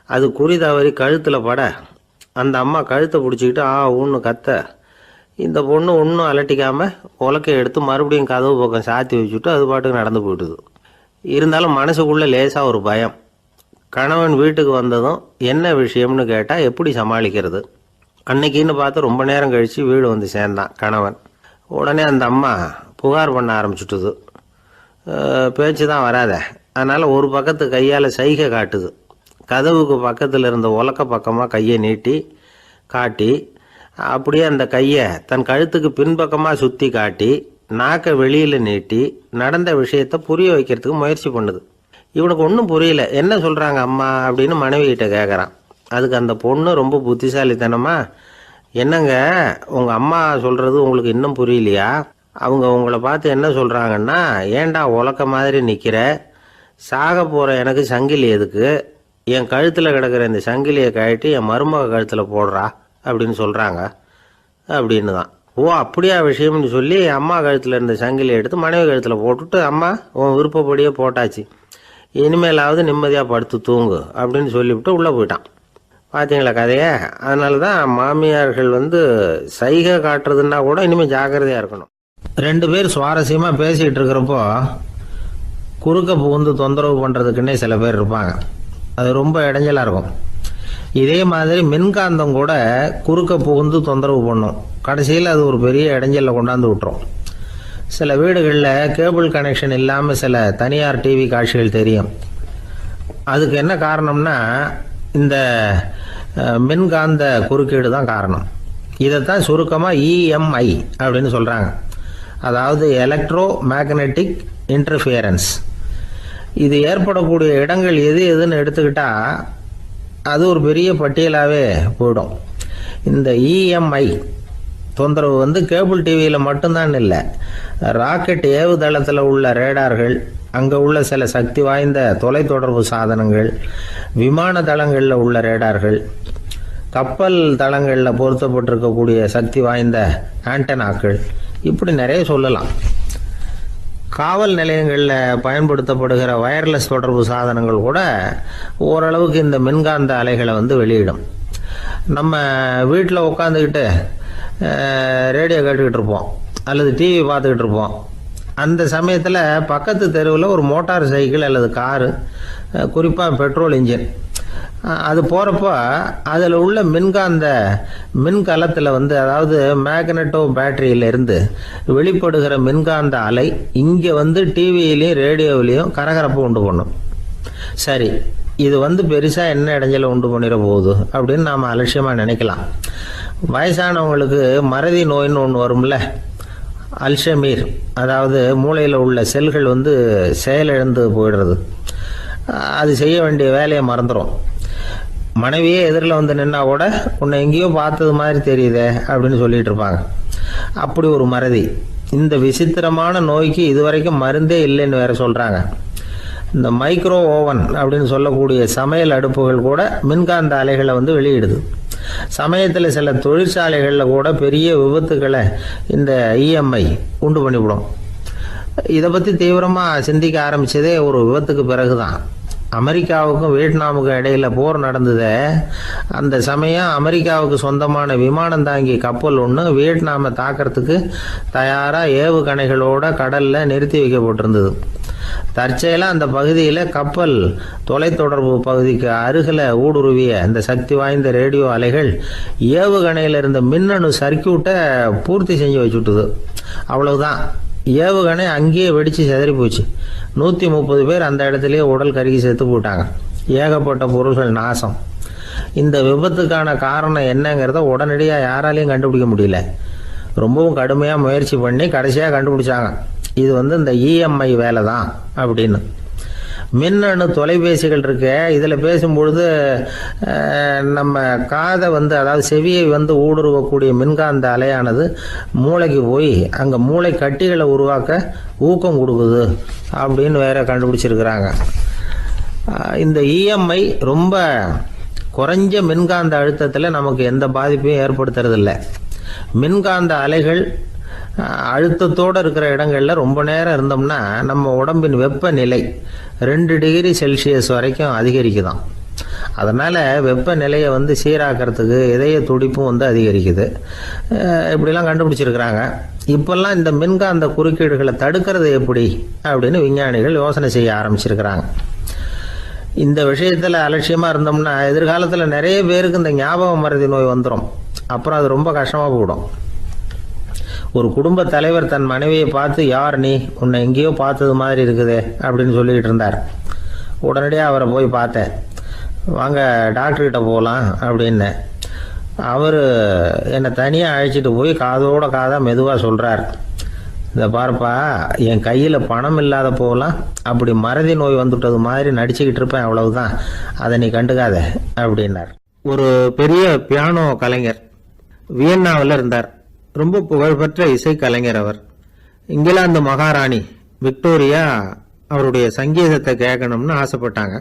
அது குறி தவறி கழுத்தில் பட, அந்த அம்மா கழுத்தை பிடிச்சிக்கிட்டு ஊன்னு கத்த, இந்த பொண்ணு ஒன்றும் அலட்டிக்காமல் உலக்கையை எடுத்து மறுபடியும் கதவு பக்கம் சாத்தி வச்சுட்டு அது பாட்டுக்கு நடந்து போயிட்டுது. இருந்தாலும் மனசுக்குள்ளே லேசாக ஒரு பயம். கணவன் வீட்டுக்கு வந்ததும் என்ன விஷயம்னு கேட்டால் எப்படி சமாளிக்கிறது. அன்னைக்குன்னு பார்த்து ரொம்ப நேரம் கழித்து வீடு வந்து சேர்ந்தான் கணவன். உடனே அந்த அம்மா புகார் பண்ண ஆரம்பிச்சுட்டுது. பேச்சு தான் வராத. அதனால் ஒரு பக்கத்து கையால் சைகை காட்டுது. கதவுக்கு பக்கத்தில் இருந்த உலக்க பக்கமாக கையை நீட்டி காட்டி அப்படியே அந்த கையை தன் கழுத்துக்கு பின்பக்கமாக சுற்றி காட்டி நாக்கை வெளியில் நீட்டி நடந்த விஷயத்தை புரிய வைக்கிறதுக்கு முயற்சி பண்ணுது. இவனுக்கு ஒன்றும் புரியல. என்ன சொல்கிறாங்க அம்மா அப்படின்னு மனைவிகிட்ட கேட்குறான். அதுக்கு அந்த பொண்ணு ரொம்ப புத்திசாலித்தனமா, என்னங்க உங்கள் அம்மா சொல்கிறது உங்களுக்கு இன்னும் புரியலையா? அவங்க உங்களை பார்த்து என்ன சொல்கிறாங்கன்னா, ஏன்டா உலக்க மாதிரி நிற்கிற, சாக போகிற எனக்கு சங்கிலி எதுக்கு, என் கழுத்தில் கிடக்கிற இந்த சங்கிலியை கழட்டி என் மருமக கழுத்தில் போடுறா அப்படின்னு சொல்கிறாங்க அப்படின்னு தான். ஓ அப்படியா விஷயம்னு சொல்லி அம்மா கழுத்தில் இருந்த சங்கிலியை எடுத்து மனைவி கழுத்தில் போட்டுட்டு, அம்மா உன் விருப்பப்படியே போட்டாச்சு, இனிமேலாவது நிம்மதியாக படுத்து தூங்கு அப்படின்னு சொல்லிவிட்டு உள்ளே போயிட்டான். பார்த்தீங்களா கதையை? அதனால தான் மாமியார்கள் சைகை காட்டுறதுன்னா கூட இனிமேல் ஜாக்கிரதையாக இருக்கணும். 2 பேர் சுவாரஸ்யமாக பேசிகிட்டு இருக்கிறப்போ குறுக்க புகுந்து தொந்தரவு பண்ணுறதுக்குன்னே சில பேர் இருப்பாங்க. அது ரொம்ப இடைஞ்சலாக இருக்கும். இதே மாதிரி மின்காந்தம் கூட குறுக்க புகுந்து தொந்தரவு பண்ணும். கடைசியில் அது ஒரு பெரிய இடைஞ்சலில் கொண்டாந்து விட்டுரும். சில வீடுகளில் கேபிள் கனெக்ஷன் இல்லாமல் சில தனியார் டிவி காட்சிகள் தெரியும். அதுக்கு என்ன காரணம்னா இந்த மின்காந்த குறுக்கீடு தான் காரணம். இதைத்தான் சுருக்கமாக இஎம்ஐ அப்படின்னு சொல்கிறாங்க. அதாவது எலக்ட்ரோ மேக்னெட்டிக் இன்டர்ஃபியரன்ஸ். இது ஏற்படக்கூடிய இடங்கள் எது எதுன்னு எடுத்துக்கிட்டால் அது ஒரு பெரிய பட்டியலாகவே போயிடும். இந்த இஎம்ஐ தொந்தரவு கேபிள் டிவியில் மட்டும்தான் இல்லை, ராக்கெட் ஏவுதளத்தில் உள்ள ரேடார்கள், அங்கே உள்ள சில சக்தி வாய்ந்த தொலைத்தொடர்பு சாதனங்கள், விமான தளங்களில் உள்ள ரேடார்கள், கப்பல் தளங்களில் பொருத்தப்பட்டிருக்கக்கூடிய சக்தி வாய்ந்த ஆண்டனாக்கள், இப்படி நிறைய சொல்லலாம். காவல் நிலையங்களில் பயன்படுத்தப்படுகிற வயர்லெஸ் தொடர்பு சாதனங்கள் கூட ஓரளவுக்கு இந்த மின்காந்த அலைகளை வெளியிடும். நம்ம வீட்டில் உட்காந்துக்கிட்டு ரேடியோ கேட்டுக்கிட்டு இருப்போம் அல்லது டிவி பார்த்துக்கிட்டு இருப்போம். அந்த சமயத்தில் பக்கத்து தெருவில் ஒரு மோட்டார் சைக்கிள் அல்லது காரு, குறிப்பாக பெட்ரோல் இன்ஜின், அது போகிறப்போ அதில் உள்ள மின்கலத்தில் அதாவது மேக்னெட்டோ பேட்டரியிலிருந்து வெளிப்படுகிற மின்காந்த அலை இங்கே டிவியிலையும் ரேடியோவிலையும் கரகரப்பை உண்டு பண்ணும். சரி, இது பெருசாக என்ன இடைஞ்சலை உண்டு பண்ணிட போகுது அப்படின்னு நாம் அலட்சியமாக நினைக்கலாம். வயசானவங்களுக்கு மறதி நோயின்னு ஒன்று வரும்ல, அல்ஷமீர், அதாவது மூளையில் உள்ள செல்கள் செயலிழந்து போயிடுறது. அது செய்ய வேண்டிய வேலையை மறந்துடும். மனைவியே எதிரில் நின்னா கூட உன்னை எங்கேயோ பார்த்தது மாதிரி தெரியுதே அப்படின்னு சொல்லிட்டு இருப்பாங்க. அப்படி ஒரு மறதி. இந்த விசித்திரமான நோய்க்கு இதுவரைக்கும் மருந்தே இல்லைன்னு வேற சொல்கிறாங்க. இந்த மைக்ரோ ஓவன் அப்படின்னு சொல்லக்கூடிய சமையல் அடுப்புகள் கூட மின்காந்த அலைகளை வெளியிடுது. சமயத்தில் சில தொழிற்சாலைகளில் கூட பெரிய விபத்துக்களை இந்த இஎம்ஐ உண்டு பண்ணிவிடும். இதை பற்றி தீவிரமாக சிந்திக்க ஆரம்பித்ததே ஒரு விபத்துக்கு பிறகு தான். அமெரிக்காவுக்கும் வியட்நாமுக்கும் இடையில் போர் நடந்தது. அந்த சமயம் அமெரிக்காவுக்கு சொந்தமான விமானம் தாங்கி கப்பல் ஒன்று வியட்நாமை தாக்கிறதுக்கு தயாராக ஏவுகணைகளோட கடலில் நிறுத்தி வைக்கப்பட்டிருந்தது. தற்செயலாக அந்த பகுதியில் கப்பல் தொலைத்தொடர்பு பகுதிக்கு அருகில் ஊடுருவிய இந்த சக்தி வாய்ந்த ரேடியோ அலைகள் ஏவுகணையில் இருந்த மின்னணு சர்க்கியூட்டை பூர்த்தி செஞ்சு வச்சுட்டுது. அவ்வளவுதான், ஏவுகணை அங்கேயே வெடித்து சிதறி போச்சு. 130 பேர் அந்த இடத்துலயே உடல் கருகி செத்து போட்டாங்க. ஏகப்பட்ட பொருள்கள் நாசம். இந்த விபத்துக்கான காரணம் என்னங்கிறத உடனடியாக யாராலையும் கண்டுபிடிக்க முடியல. ரொம்பவும் கடுமையாக முயற்சி பண்ணி கடைசியாக கண்டுபிடிச்சாங்க, இது இந்த இஎம்ஐ வேலை தான் அப்படின்னு. மின்னணு தொலைபேசிகள் இருக்கு. இதில் பேசும்பொழுது நம்ம காதை அதாவது செவியை ஊடுருவக்கூடிய மின்காந்த அலையானது மூளைக்கு போய் அங்கே மூளை கட்டிகளை உருவாக்க ஊக்கம் கொடுக்குது அப்படின்னு வேற கண்டுபிடிச்சிருக்கிறாங்க. இந்த இஎம்ஐ ரொம்ப குறைஞ்ச மின்காந்த அழுத்தத்தில் நமக்கு எந்த பாதிப்பையும் ஏற்படுத்துறதில்லை. மின்காந்த அலைகள் அழுத்தத்தோடு இருக்கிற இடங்களில் ரொம்ப நேரம் இருந்தோம்னா நம்ம உடம்பின் வெப்பநிலை 2 டிகிரி செல்சியஸ் வரைக்கும் அதிகரிக்குதாம். அதனால் வெப்பநிலையை சீராக்கிறதுக்கு இதய துடிப்பும் அதிகரிக்குது. இப்படிலாம் கண்டுபிடிச்சிருக்கிறாங்க. இப்போல்லாம் இந்த மின்காந்த குறுக்கீடுகளை தடுக்கிறது எப்படி அப்படின்னு விஞ்ஞானிகள் யோசனை செய்ய ஆரம்பிச்சிருக்கிறாங்க. இந்த விஷயத்தில் அலட்சியமாக இருந்தோம்னா எதிர்காலத்தில் நிறைய பேருக்கு இந்த ஞாபக மறதி நோய் வந்துடும். அப்புறம் அது ரொம்ப கஷ்டமாக போயிடும். ஒரு குடும்ப தலைவர் தன் மனைவியை பார்த்து, யார் நீ, உன்னை எங்கேயோ பார்த்தது மாதிரி இருக்குதே அப்படின்னு சொல்லிக்கிட்டு இருந்தார். உடனடியாக அவரை போய் பார்த்தேன். வாங்க டாக்டர்கிட்ட போகலாம் அப்படின்னு. அவர் என்னை தனியாக அழைச்சிட்டு போய் காதோட காதாக மெதுவாக சொல்கிறார், இதை பார்ப்பா, என் கையில் பணம் இல்லாத போகலாம், அப்படி மறதி நோய் வந்துவிட்டது மாதிரி நடிச்சுக்கிட்டு இருப்பேன், அவ்வளவுதான், அதை நீ கண்டுக்காத அப்படின்னார். ஒரு பெரிய பியானோ கலைஞர் வியன்னாவில் இருந்தார். ரொம்ப புகழ்பெற்ற இசை கலைஞர் அவர். இங்கிலாந்து மகாராணி விக்டோரியா அவருடைய சங்கீதத்தை கேட்கணும்னு ஆசைப்பட்டாங்க.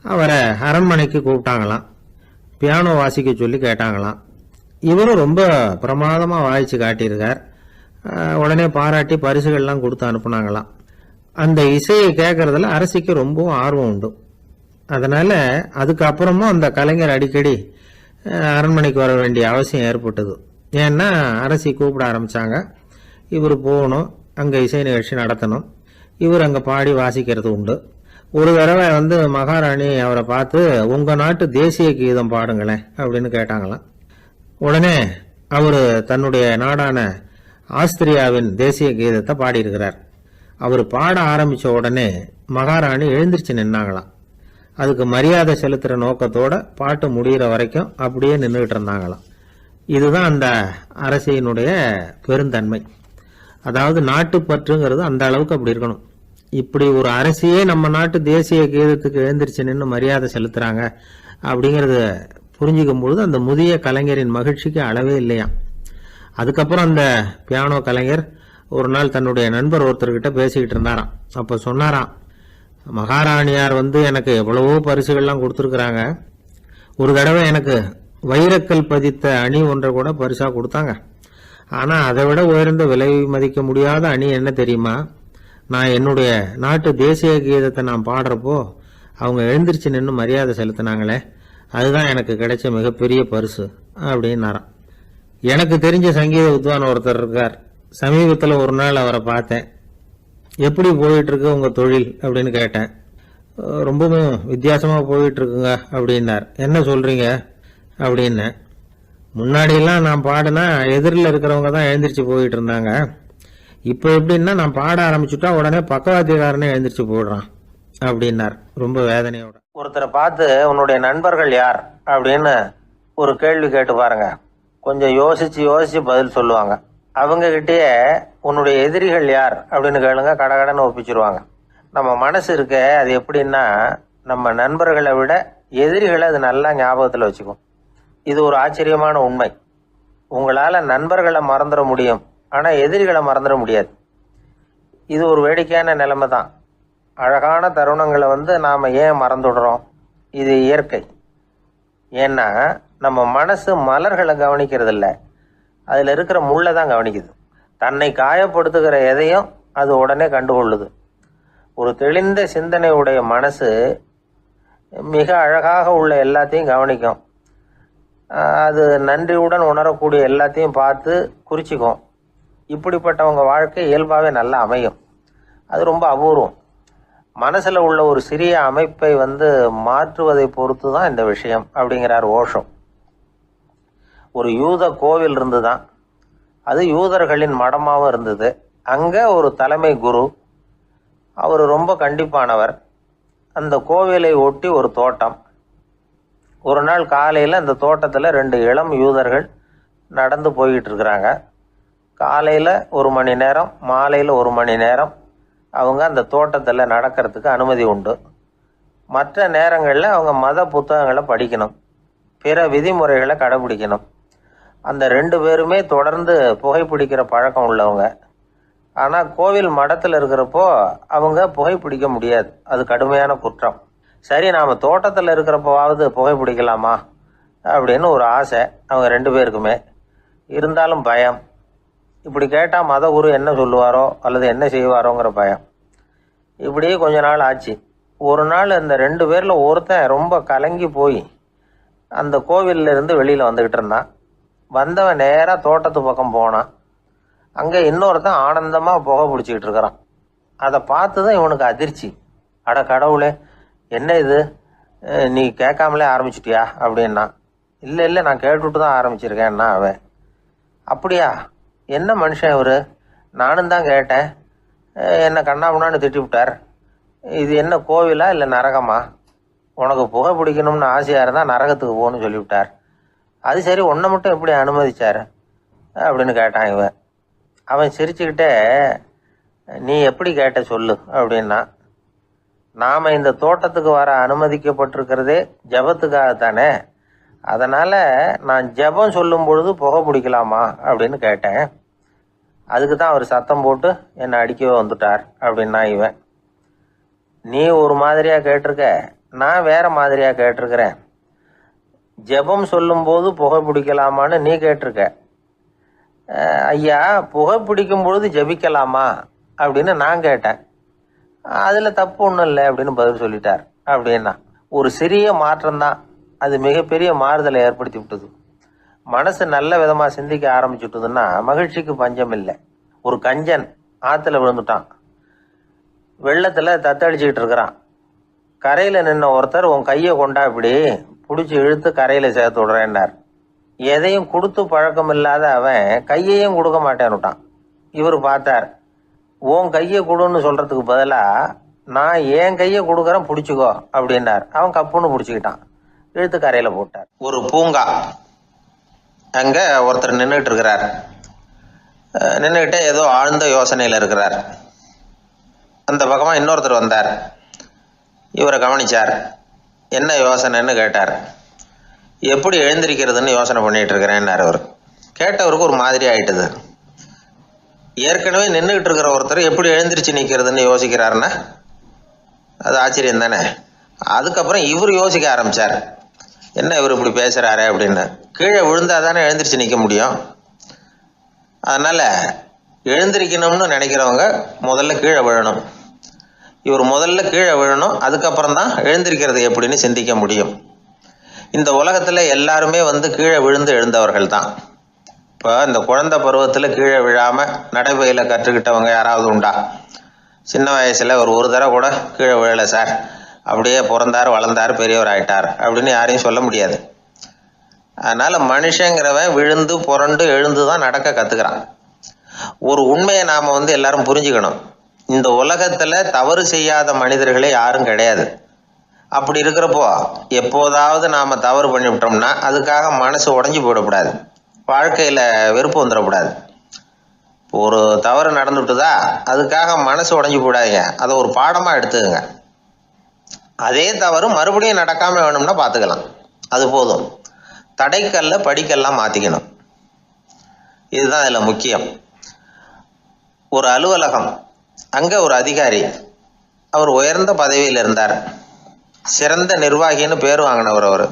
அவரை அரண்மனைக்கு கூப்பிட்டாங்களாம். பியானோ வாசிக்க சொல்லி கேட்டாங்களாம். இவரும் ரொம்ப பிரமாதமாக வாசித்து காட்டியிருக்கார். உடனே பாராட்டி பரிசுகள்லாம் கொடுத்து அனுப்புனாங்களாம். அந்த இசையை கேட்கறதுல அரசிக்கு ரொம்பவும் ஆர்வம் உண்டு. அதனால் அதுக்கப்புறமும் அந்த கலைஞர் அடிக்கடி அரண்மனைக்கு வர வேண்டிய அவசியம் ஏற்பட்டது. ஏன்னா அரசி கூப்பிட ஆரம்பித்தாங்க. இவர் போகணும், அங்கே இசை நிகழ்ச்சி நடத்தணும். இவர் அங்கே பாடி வாசிக்கிறது உண்டு. ஒரு தடவை மகாராணி அவரை பார்த்து, உங்கள் நாட்டு தேசிய கீதம் பாடுங்களேன் அப்படின்னு கேட்டாங்களாம். உடனே அவர் தன்னுடைய நாடான ஆஸ்திரியாவின் தேசிய கீதத்தை பாடியிருக்கிறார். அவர் பாட ஆரம்பித்த உடனே மகாராணி எழுந்திருச்சு நின்னாங்களாம். அதுக்கு மரியாதை செலுத்துகிற நோக்கத்தோட பாட்டு முடிகிற வரைக்கும் அப்படியே நின்றுகிட்டு இருந்தாங்களாம். இதுதான் அந்த அரசியினுடைய பெருந்தன்மை. அதாவது நாட்டுப்பற்றுங்கிறது அந்த அளவுக்கு அப்படி இருக்கணும். இப்படி ஒரு அரசியே நம்ம நாட்டு தேசிய கீதத்துக்கு எழுந்திருச்சு நின்று மரியாதை செலுத்துறாங்க அப்படிங்கிறத புரிஞ்சுக்கும் பொழுது அந்த முதிய கலைஞரின் மகிழ்ச்சிக்கு அளவே இல்லையாம். அதுக்கப்புறம் அந்த பியானோ கலைஞர் ஒரு நாள் தன்னுடைய நண்பர் ஒருத்தர்கிட்ட பேசிக்கிட்டு இருந்தாராம். அப்போ சொன்னாராம், மகாராணியார் எனக்கு எவ்வளவோ பரிசுகள்லாம் கொடுத்துருக்குறாங்க. ஒரு தடவை எனக்கு வைரக்கல் பதித்த அணி ஒன்றை கூட பரிசாக கொடுத்தாங்க. ஆனால் அதை விட உயர்ந்த விலை மதிக்க முடியாத அணி என்ன தெரியுமா? நான் என்னுடைய நாட்டு தேசிய கீதத்தை நான் பாடுறப்போ அவங்க எழுந்திருச்சு நின்று மரியாதை செலுத்தினாங்களே, அதுதான் எனக்கு கிடைச்ச மிகப்பெரிய பரிசு அப்படின்னாராம். எனக்கு தெரிஞ்ச சங்கீத வித்வான் ஒருத்தர் இருக்கார். சமீபத்தில் ஒரு நாள் அவரை பார்த்தேன். எப்படி போயிட்டுருக்கு உங்கள் தொழில் அப்படின்னு கேட்டேன். ரொம்பவும் வித்தியாசமாக போயிட்டுருக்குங்க அப்படின்னார். என்ன சொல்கிறீங்க அப்படின்னு. முன்னாடியெல்லாம் நான் பாடினா எதிரில் இருக்கிறவங்க தான் எழுந்திரிச்சு போயிட்டு இருந்தாங்க. இப்போ எப்படின்னா நான் பாட ஆரம்பிச்சுட்டா உடனே பக்கவாத்தியக்காரனே எழுந்திரிச்சு போயிடுறான் அப்படின்னார் ரொம்ப வேதனையோட. ஒருத்தரை பார்த்து உன்னுடைய நண்பர்கள் யார் அப்படின்னு ஒரு கேள்வி கேட்டு பாருங்க. கொஞ்சம் யோசிச்சு பதில் சொல்லுவாங்க. அவங்க கிட்டேயே உன்னுடைய எதிரிகள் யார் அப்படின்னு கேளுங்க, கடகடன்னு ஒப்பிச்சிருவாங்க. நம்ம மனசு இருக்க அது எப்படின்னா, நம்ம நண்பர்களை விட எதிரிகளை அது நல்லா ஞாபகத்தில் வச்சுக்கும். இது ஒரு ஆச்சரியமான உண்மை. உங்களால் நண்பர்களை மறந்துட முடியும், ஆனால் எதிரிகளை மறந்துட முடியாது. இது ஒரு வேடிக்கையான நிலைமை தான். அழகான தருணங்களை நாம் ஏன் மறந்துடுறோம்? இது இயற்கை. ஏன்னா நம்ம மனசு மலர்களை கவனிக்கிறது இல்லை, அதில் இருக்கிற முள்ளை தான் கவனிக்குது. தன்னை காயப்படுத்துகிற எதையும் அது உடனே கண்டுகொள்ளுது. ஒரு தெளிந்த சிந்தனை உடைய மனசு மிக அழகாக உள்ள எல்லாத்தையும் கவனிக்கும். அது நன்றியுடன் உணரக்கூடிய எல்லாத்தையும் பார்த்து குறிச்சிக்கும். இப்படிப்பட்டவங்க வாழ்க்கை இயல்பாகவே நல்லா அமையும். அது ரொம்ப அபூர்வம். மனசில் உள்ள ஒரு சிறிய அமைப்பை மாற்றுவதை பொறுத்து தான் இந்த விஷயம் அப்படிங்கிறார் ஓஷோ. ஒரு யூத கோவில் இருந்து தான், அது யூதர்களின் மடமாகவும் இருந்தது. அங்கே ஒரு தலைமை குரு, அவர் ரொம்ப கண்டிப்பானவர். அந்த கோவிலை ஒட்டி ஒரு தோட்டம். ஒரு நாள் காலையில் அந்த தோட்டத்தில் 2 இளம் யூதர்கள் நடந்து போய்கிட்டு இருக்கிறாங்க. காலையில் 1 மணி நேரம், மாலையில் 1 மணி நேரம் அவங்க அந்த தோட்டத்தில் நடக்கிறதுக்கு அனுமதி உண்டு. மற்ற நேரங்களில் அவங்க மத புத்தகங்களை படிக்கணும், பிற விதிமுறைகளை கடைபிடிக்கணும். அந்த 2 பேருமே தொடர்ந்து புகைப்பிடிக்கிற பழக்கம் உள்ளவங்க. ஆனால் கோவில் மடத்தில் இருக்கிறப்போ அவங்க புகைப்பிடிக்க முடியாது, அது கடுமையான குற்றம். சரி, நாம் தோட்டத்தில் இருக்கிறப்போவாவது புகைப்பிடிக்கலாமா அப்படின்னு ஒரு ஆசை அவங்க 2 பேருக்குமே. இருந்தாலும் பயம். இப்படி கேட்டால் மதகுரு என்ன சொல்லுவாரோ அல்லது என்ன செய்வாரோங்கிற பயம். இப்படியே கொஞ்ச நாள் ஆச்சு. ஒரு நாள் இந்த 2 பேரில் ஒருத்தன் ரொம்ப கலங்கி போய் அந்த கோவிலில் இருந்து வெளியில் வந்துக்கிட்டு இருந்தான். வந்தவன் நேராக தோட்டத்து பக்கம் போனான். அங்கே இன்னொருத்தன் ஆனந்தமாக புகை பிடிச்சிக்கிட்டு இருக்கிறான். அதை பார்த்து தான் இவனுக்கு அதிர்ச்சி. அட கடவுளே, என்ன இது, நீ கேட்காமலே ஆரம்பிச்சிட்டியா அப்படின்னா. இல்லை நான் கேட்டுவிட்டு தான் ஆரம்பிச்சிருக்கேன்னா அவன். அப்படியா, என்ன மனுஷன் இவர், நானும் தான் கேட்டேன், என்ன கண்ணாபுண்ணான்னு திட்டி விட்டார். இது என்ன கோவிலா இல்லை நரகமா? உனக்கு புகை பிடிக்கணும்னு ஆசையாக இருந்தால் நரகத்துக்கு போகணும்னு சொல்லிவிட்டார். அது சரி, உன்னை மட்டும் எப்படி அனுமதிச்சார் அப்படின்னு கேட்டான் இவன். அவன் சிரிச்சுக்கிட்டே, நீ எப்படி கேட்ட சொல்லு அப்படின்னா, நாம் இந்த தோட்டத்துக்கு வர அனுமதிக்கப்பட்டிருக்கிறதே ஜபத்துக்காகத்தானே, அதனால் நான் ஜபம் சொல்லும் பொழுது புகை பிடிக்கலாமா அப்படின்னு கேட்டேன். அதுக்கு தான் அவர் சத்தம் போட்டு என்னை அடிக்கவே வந்துட்டார் அப்படின்னா இவன். நீ ஒரு மாதிரியாக கேட்டிருக்க, நான் வேற மாதிரியாக கேட்டிருக்கிறேன். ஜெபம் சொல்லும்போது புகை பிடிக்கலாமான்னு நீ கேட்டிருக்க. ஐயா, புகை பிடிக்கும் பொழுது ஜபிக்கலாமா அப்படின்னு நான் கேட்டேன். அதில் தப்பு ஒன்றும் இல்லை அப்படின்னு பதில் சொல்லிட்டார் அப்படின்னா. ஒரு சிறிய மாற்றம்தான் அது மிகப்பெரிய மாறுதலை ஏற்படுத்தி விட்டது. மனசு நல்ல விதமாக சிந்திக்க ஆரம்பிச்சுட்டுதுன்னா மகிழ்ச்சிக்கு பஞ்சம் இல்லை. ஒரு கஞ்சன் ஆற்றுல விழுந்துட்டான், வெள்ளத்தில் தத்தளிச்சுக்கிட்டு இருக்கிறான். கரையில் நின்ன ஒருத்தர், உன் கையை கொண்டா இப்படி பிடிச்சி இழுத்து கரையில் சேர்த்து விடுறேன்னார். எதையும் கொடுத்து பழக்கம் இல்லாத அவன் கையையும் கொடுக்க மாட்டேன்னுட்டான். இவர் பார்த்தார், உன் கையை கொடுன்னு சொல்கிறதுக்கு பதிலாக நான் என் கையை கொடுக்குறேன் பிடிச்சிக்கோ அப்படின்னார். அவன் கப்புன்னு பிடிச்சிக்கிட்டான், இழுத்து கரையில் போட்டார். ஒரு பூங்கா, அங்கே ஒருத்தர் நின்றுட்டு இருக்கிறார். நின்றுக்கிட்டே ஏதோ ஆழ்ந்த யோசனையில் இருக்கிறார். அந்த பக்கமாக இன்னொருத்தர் வந்தார். இவரை கவனிச்சார். என்ன யோசனைன்னு கேட்டார். எப்படி எழுந்திருக்கிறதுன்னு யோசனை பண்ணிகிட்டு இருக்கிறேன்னார் அவர். கேட்டவருக்கு ஒரு மாதிரி ஆயிட்டுது. ஏற்கனவே நின்றுக்கிட்டு இருக்கிற ஒருத்தர் எப்படி எழுந்திரிச்சு நிற்கிறதுன்னு யோசிக்கிறாருன்னா அது ஆச்சரியம் தானே. அதுக்கப்புறம் இவர் யோசிக்க ஆரம்பித்தார், என்ன இவர் இப்படி பேசுகிறாரு அப்படின்னு. கீழே விழுந்தால் தானே எழுந்திரிச்சு நிற்க முடியும். அதனால் எழுந்திரிக்கணும்னு நினைக்கிறவங்க முதல்ல கீழே விழணும். இவர் முதல்ல கீழே விழணும், அதுக்கப்புறம் தான் எழுந்திருக்கிறது எப்படின்னு சிந்திக்க முடியும். இந்த உலகத்தில் எல்லாருமே கீழே விழுந்து எழுந்தவர்கள் தான். இப்போ இந்த குழந்தை பருவத்தில் கீழே விழாமல் நடைபயில கற்றுக்கிட்டவங்க யாராவது உண்டா? சின்ன வயசில் ஒரு தடவை கூட கீழே விழலை சார், அப்படியே பிறந்தார் வளர்ந்தார் பெரியவர் ஆயிட்டார் அப்படின்னு யாரையும் சொல்ல முடியாது. அதனால் மனுஷங்கிறவன் விழுந்து புரண்டு எழுந்து தான் நடக்க கற்றுக்கிறான். ஒரு உண்மையை நாம் எல்லாரும் புரிஞ்சுக்கணும். இந்த உலகத்தில் தவறு செய்யாத மனிதர்களே யாரும் கிடையாது. அப்படி இருக்கிறப்போ எப்போதாவது நாம் தவறு பண்ணிவிட்டோம்னா அதுக்காக மனசு உடஞ்சி போயிடக்கூடாது, வாழ்க்கையில் வெறுப்பு வந்துடக்கூடாது. ஒரு தவறு நடந்துவிட்டுதா அதுக்காக மனசு உடஞ்சி போடாதீங்க, அதை ஒரு பாடமாக எடுத்துக்கங்க. அதே தவறு மறுபடியும் நடக்காமல் வேணும்னா பார்த்துக்கலாம், அது போதும். தடைக்கல்ல படிக்கெல்லாம் மாற்றிக்கணும், இதுதான் இதில் முக்கியம். ஒரு அலுவலகம், அங்கே ஒரு அதிகாரி, அவர் உயர்ந்த பதவியில் இருந்தார், சிறந்த நிர்வாகின்னு பேர் வாங்கினவர்.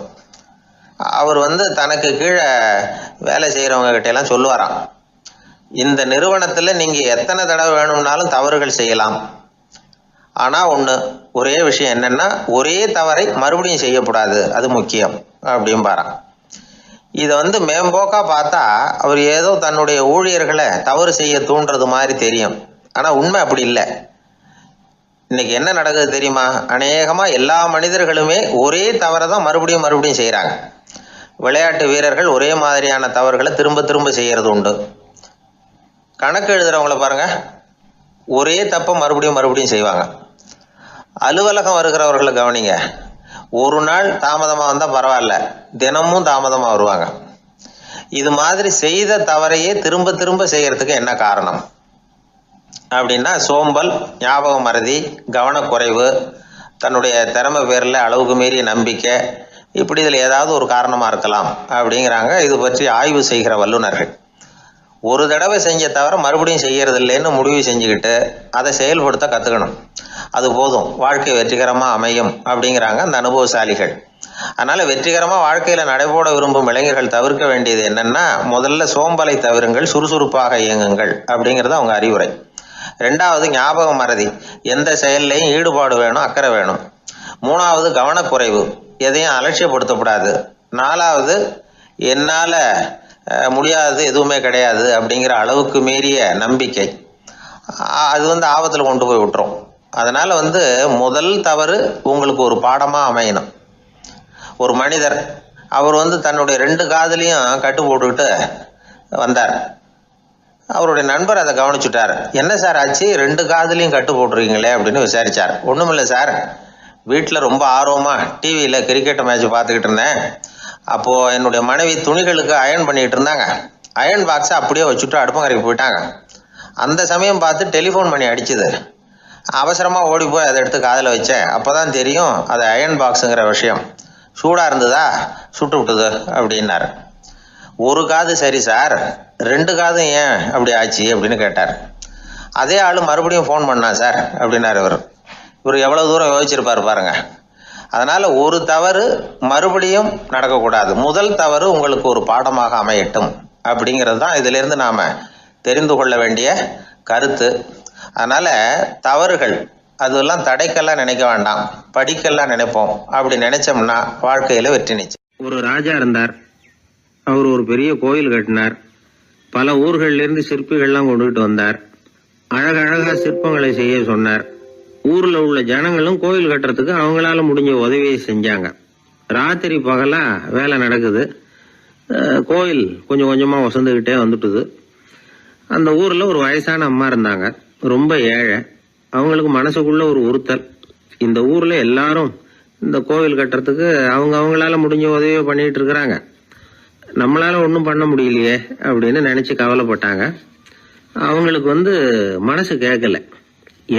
அவர் தனக்கு கீழே வேலை செய்கிறவங்க கிட்டெல்லாம் சொல்லுவாராம், இந்த நிறுவனத்தில் நீங்கள் எத்தனை தடவை வேணும்னாலும் தவறுகள் செய்யலாம், ஆனால் ஒரே விஷயம் என்னென்னா ஒரே தவறை மறுபடியும் செய்யக்கூடாது, அது முக்கியம் அப்படின்பாராம். இதை மேம்போக்காக பார்த்தா அவர் ஏதோ தன்னுடைய ஊழியர்களை தவறு செய்ய தூண்டுறது மாதிரி தெரியும். ஆனால் உண்மை அப்படி இல்லை. இன்னைக்கு என்ன நடக்குது தெரியுமா? அநேகமாக எல்லா மனிதர்களுமே ஒரே தவறை தான் மறுபடியும் மறுபடியும் செய்கிறாங்க. விளையாட்டு வீரர்கள் ஒரே மாதிரியான தவறுகளை திரும்ப திரும்ப செய்கிறது உண்டு. கணக்கு எழுதுகிறவங்கள பாருங்கள், ஒரே தப்பை மறுபடியும் மறுபடியும் செய்வாங்க. அலுவலகம் வருகிறவர்களை கவனிங்க, ஒரு நாள் தாமதமாக வந்தால் பரவாயில்ல, தினமும் தாமதமாக வருவாங்க. இது மாதிரி செய்த தவறையே திரும்ப திரும்ப செய்கிறதுக்கு என்ன காரணம் அப்படின்னா சோம்பல், ஞாபக மறதி, கவனக்குறைவு, தன்னுடைய திறமை பேரில் அளவுக்கு மீறிய நம்பிக்கை, இப்படி இதில் ஏதாவது ஒரு காரணமாக இருக்கலாம் அப்படிங்கிறாங்க இது பற்றி ஆய்வு செய்கிற வல்லுநர்கள். ஒரு தடவை செஞ்ச தவிர மறுபடியும் செய்கிறது இல்லைன்னு முடிவு செஞ்சுக்கிட்டு அதை செயல்படுத்த கற்றுக்கணும், அது போதும், வாழ்க்கை வெற்றிகரமாக அமையும் அப்படிங்கிறாங்க அந்த அனுபவசாலிகள். அதனால் வெற்றிகரமாக வாழ்க்கையில் நடைபோட விரும்பும் இளைஞர்கள் தவிர்க்க வேண்டியது என்னென்னா, முதல்ல சோம்பலை தவிருங்கள், சுறுசுறுப்பாக இயங்குங்கள் அப்படிங்கிறது அவங்க அறிவுரை. ரெண்டாவது ஞாபக மறதி, எந்த செயல்லையும் ஈடுபாடு வேணும், அக்கறை வேணும். மூணாவது கவனக்குறைவு, எதையும் அலட்சியப்படுத்தக்கூடாது. நாலாவது என்னால் முடியாது, எதுவுமே கிடையாது அப்படிங்கிற அளவுக்கு மீறிய நம்பிக்கை, அது ஆபத்தில் கொண்டு போய் விட்டுரும். அதனால் முதல் தவறு உங்களுக்கு ஒரு பாடமாக அமையணும். ஒரு மனிதர் அவர் தன்னுடைய 2 காதுலையும் கட்டு போட்டுக்கிட்டு வந்தார். அவருடைய நண்பர் அதை கவனிச்சுட்டார். என்ன சார் ஆச்சு, 2 காதுலையும் கட்டு போட்டுருக்கீங்களே அப்படின்னு விசாரிச்சார். ஒன்றுமில்லை சார், வீட்டில் ரொம்ப ஆர்வமாக டிவியில் கிரிக்கெட் மேட்ச் பார்த்துக்கிட்டு இருந்தேன். அப்போது என்னுடைய மனைவி துணிகளுக்கு அயர்ன் பண்ணிகிட்டு இருந்தாங்க. அயர்ன் பாக்ஸை அப்படியே வச்சுட்டு அடுப்பங்கரைக்கு போயிட்டாங்க. அந்த சமயம் பார்த்து டெலிஃபோன் பண்ணி அடிச்சுது. அவசரமாக ஓடி போய் அதை எடுத்து காதில் வச்சேன். அப்போ தான் தெரியும் அது அயர்ன் பாக்ஸுங்கிற விஷயம். சூடாக இருந்ததா, சுட்டு விட்டுது அப்படின்னாரு. 1 காது சரி சார், 2 காதும் ஏன் அப்படி ஆச்சு அப்படின்னு கேட்டார். அதே ஆள் மறுபடியும் ஃபோன் பண்ணா சார் அப்படின்னாரு இவர். எவ்வளோ தூரம் யோசிச்சிருப்பார் பாருங்க. அதனால் ஒரு தவறு மறுபடியும் நடக்கக்கூடாது. முதல் தவறு உங்களுக்கு ஒரு பாடமாக அமையட்டும் அப்படிங்கிறது தான் இதிலிருந்து நாம் தெரிந்து கொள்ள வேண்டிய கருத்து. அதனால் தவறுகள் அதெல்லாம் தடைக்கெல்லாம் நினைக்க வேண்டாம், படிக்கெல்லாம் நினைப்போம். அப்படி நினைச்சோம்னா வாழ்க்கையில் வெற்றி நிச்சயம். ஒரு ராஜா இருந்தார். அவர் ஒரு பெரிய கோயில் கட்டினார். பல ஊர்கள்லேருந்து சிற்பிகள்லாம் கொண்டுகிட்டு வந்தார். அழகழகா சிற்பங்களை செய்ய சொன்னார். ஊரில் உள்ள ஜனங்களும் கோயில் கட்டுறதுக்கு அவங்களால முடிஞ்ச உதவியை செஞ்சாங்க. ராத்திரி பகலா வேலை நடக்குது. கோயில் கொஞ்சம் கொஞ்சமாக வசந்துக்கிட்டே வந்துட்டுது. அந்த ஊரில் ஒரு வயசான அம்மா இருந்தாங்க, ரொம்ப ஏழை. அவங்களுக்கு மனசுக்குள்ள ஒரு உறுத்தல், இந்த ஊரில் எல்லாரும் இந்த கோவில் கட்டுறதுக்கு அவங்களால முடிஞ்ச உதவியை பண்ணிட்டு இருக்கிறாங்க, நம்மளால ஒன்றும் பண்ண முடியலையே அப்படின்னு நினச்சி கவலைப்பட்டாங்க. அவங்களுக்கு மனசு கேட்கல,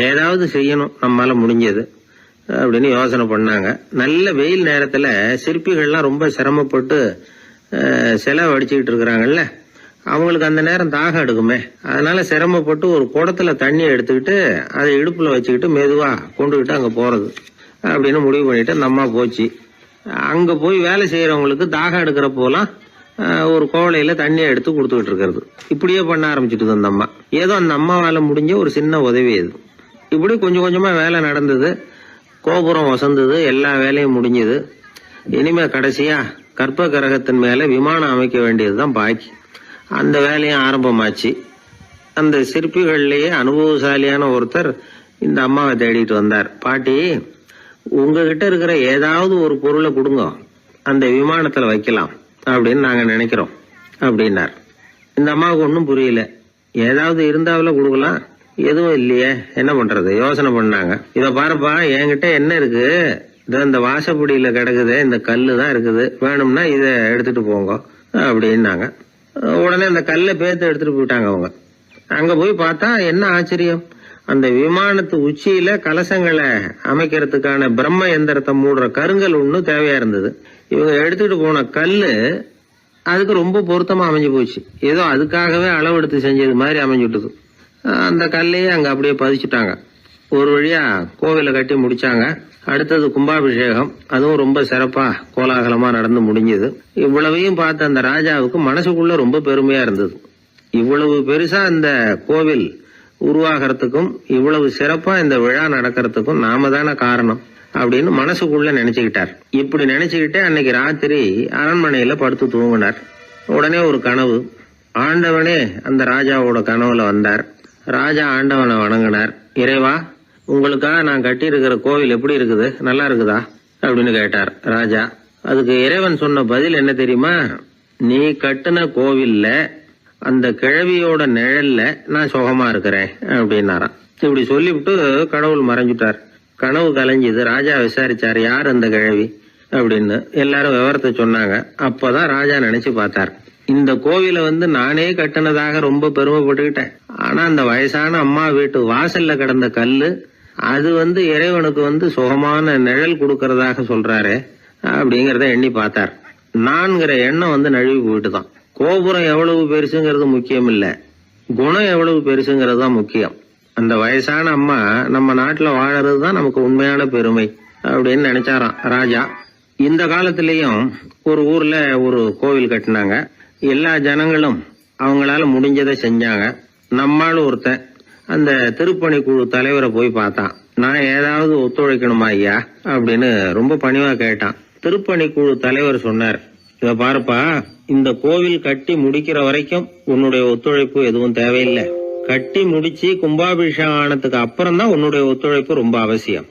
ஏதாவது செய்யணும் நம்மளால முடிஞ்சது அப்படின்னு யோசனை பண்ணாங்க. நல்ல வெயில் நேரத்தில் சிற்பிகள்லாம் ரொம்ப சிரமப்பட்டு சிலை வடிச்சுக்கிட்டு இருக்கிறாங்கல்ல, அவங்களுக்கு அந்த நேரம் தாகம் எடுக்குமே. அதனால சிரமப்பட்டு ஒரு குடத்துல தண்ணி எடுத்துக்கிட்டு அதை இடுப்புல வச்சுக்கிட்டு மெதுவா கொண்டுகிட்டு அங்கே போறது அப்படின்னு முடிவு பண்ணிட்டு அந்த அம்மா போச்சு. அங்கே போய் வேலை செய்யறவங்களுக்கு தாகம் எடுக்கிறப்போலாம் ஒரு கோவலையில தண்ணியை எடுத்து கொடுத்துக்கிட்டு இருக்கிறது. இப்படியே பண்ண ஆரம்பிச்சுட்டு அந்த அம்மா. ஏதோ அந்த அம்மாவால முடிஞ்ச ஒரு சின்ன உதவி இது. இப்படி கொஞ்சம் கொஞ்சமா வேலை நடந்தது. கோபுரம் வசந்தது, எல்லா வேலையும் முடிஞ்சது. இனிமே கடைசியா கற்ப கிரகத்தின் மேல விமானம் அமைக்க வேண்டியதுதான் பாக்கி. அந்த வேலையும் ஆரம்பமாச்சு. அந்த சிற்பிகள்லயே அனுபவசாலியான ஒருத்தர் இந்த அம்மாவை தேடிட்டு வந்தார். பாட்டி, உங்ககிட்ட இருக்கிற ஏதாவது ஒரு பொருளை கொடுங்க, அந்த விமானத்துல வைக்கலாம் அப்படின்னு நாங்க நினைக்கிறோம் அப்படின்னார். இந்த அம்மாவுக்கு ஒன்றும் புரியல. ஏதாவது இருந்தாவில கொடுக்கலாம், எதுவும் இல்லையே, என்ன பண்றது யோசனை பண்ணாங்க. இத பாருப்பா, என்கிட்ட என்ன இருக்கு, இந்த வாசப்படியில கிடக்குது, இந்த கல்லு தான் இருக்குது, வேணும்னா இதை எடுத்துட்டு போங்க அப்படின்னாங்க. உடனே அந்த கல்லை பேத்து எடுத்துட்டு போயிட்டாங்க அவங்க. அங்க போய் பார்த்தா என்ன ஆச்சரியம், அந்த விமானத்து உச்சியில கலசங்களை அமைக்கிறதுக்கான பிரம்ம எந்திரத்தை மூடுற கருங்கல் ஒண்ணு தேவையா இருந்தது. இவங்க எடுத்துட்டு போன கல்லு அதுக்கு ரொம்ப பொருத்தமா அமைஞ்சு போச்சு. ஏதோ அதுக்காகவே அளவெடுத்து செஞ்சது மாதிரி அமைஞ்சுட்டுது. அந்த கல்லையே அங்க அப்படியே பதிச்சுட்டாங்க. ஒரு வழியா கோவிலை கட்டி முடிச்சாங்க. அடுத்தது கும்பாபிஷேகம், அதுவும் ரொம்ப சிறப்பா கோலாகலமா நடந்து முடிஞ்சது. இவ்வளவையும் பார்த்த அந்த ராஜாவுக்கு மனசுக்குள்ள ரொம்ப பெருமையா இருந்தது. இவ்வளவு பெருசா இந்த கோவில் உருவாகிறதுக்கும் இவ்வளவு சிறப்பா இந்த விழா நடக்கிறதுக்கும் நாம தானே காரணம் அப்படின்னு மனசுக்குள்ள நினைச்சுக்கிட்டார். இப்படி நினைச்சுக்கிட்டே அன்னைக்கு ராத்திரி அரண்மனையில படுத்து தூங்கினார். உடனே ஒரு கனவு. ஆண்டவனே அந்த ராஜாவோட கனவுல வந்தார். ராஜா ஆண்டவனை வணங்கினார். இறைவா, உங்களுக்காக நான் கட்டி இருக்கிற கோவில் எப்படி இருக்குது, நல்லா இருக்குதா அப்படின்னு கேட்டார் ராஜா. அதுக்கு இறைவன் சொன்ன பதில் என்ன தெரியுமா, நீ கட்டின கோவில்ல அந்த கிழவியோட நிழல்ல நான் சுகமா இருக்கிறேன் அப்படின்னாராம். இப்படி சொல்லிவிட்டு கடவுள் மறைஞ்சுட்டார். கனவு கலைஞ்சுது. ராஜா விசாரிச்சார், யார் அந்த கிழவி அப்படின்னு. எல்லாரும் விவரத்தை சொன்னாங்க. அப்பதான் ராஜா நினைச்சு பார்த்தார், இந்த கோவிலை நானே கட்டினதாக ரொம்ப பெருமைப்பட்டுக்கிட்டேன். ஆனா அந்த வயசான அம்மா வீட்டு வாசல்ல கிடந்த கல்லு அது இறைவனுக்கு சுகமான நிழல் கொடுக்கறதாக சொல்றாரு அப்படிங்கறத எண்ணி பார்த்தார். நான்கிற எண்ணம் நழுவி போயிட்டுதான். கோபுரம் எவ்வளவு பெருசுங்கிறது முக்கியம் இல்ல, குணம் எவ்வளவு பெருசுங்கிறது தான் முக்கியம். அந்த வயசான அம்மா நம்ம நாட்டுல வாழறதுதான் நமக்கு உண்மையான பெருமை அப்படின்னு நினைச்சாராம் ராஜா. இந்த காலத்திலயும் ஒரு ஊர்ல ஒரு கோவில் கட்டினாங்க. எல்லா ஜனங்களும் அவங்களால முடிஞ்சதை செஞ்சாங்க. நம்மால் ஒருத்தன் அந்த திருப்பணி குழு தலைவரை போய் பார்த்தான். நான் ஏதாவது ஒத்துழைக்கணுமா ஐயா அப்படின்னு ரொம்ப பணிவா கேட்டான். திருப்பணி குழு தலைவர் சொன்னார், இத பாருப்பா, இந்த கோவில் கட்டி முடிக்கிற வரைக்கும் உன்னுடைய ஒத்துழைப்பு எதுவும் தேவையில்லை. கட்டி முடிச்சு கும்பாபிஷேகம் ஆனதுக்கு அப்புறம் தான் உன்னுடைய ஒத்துழைப்பு ரொம்ப அவசியம்.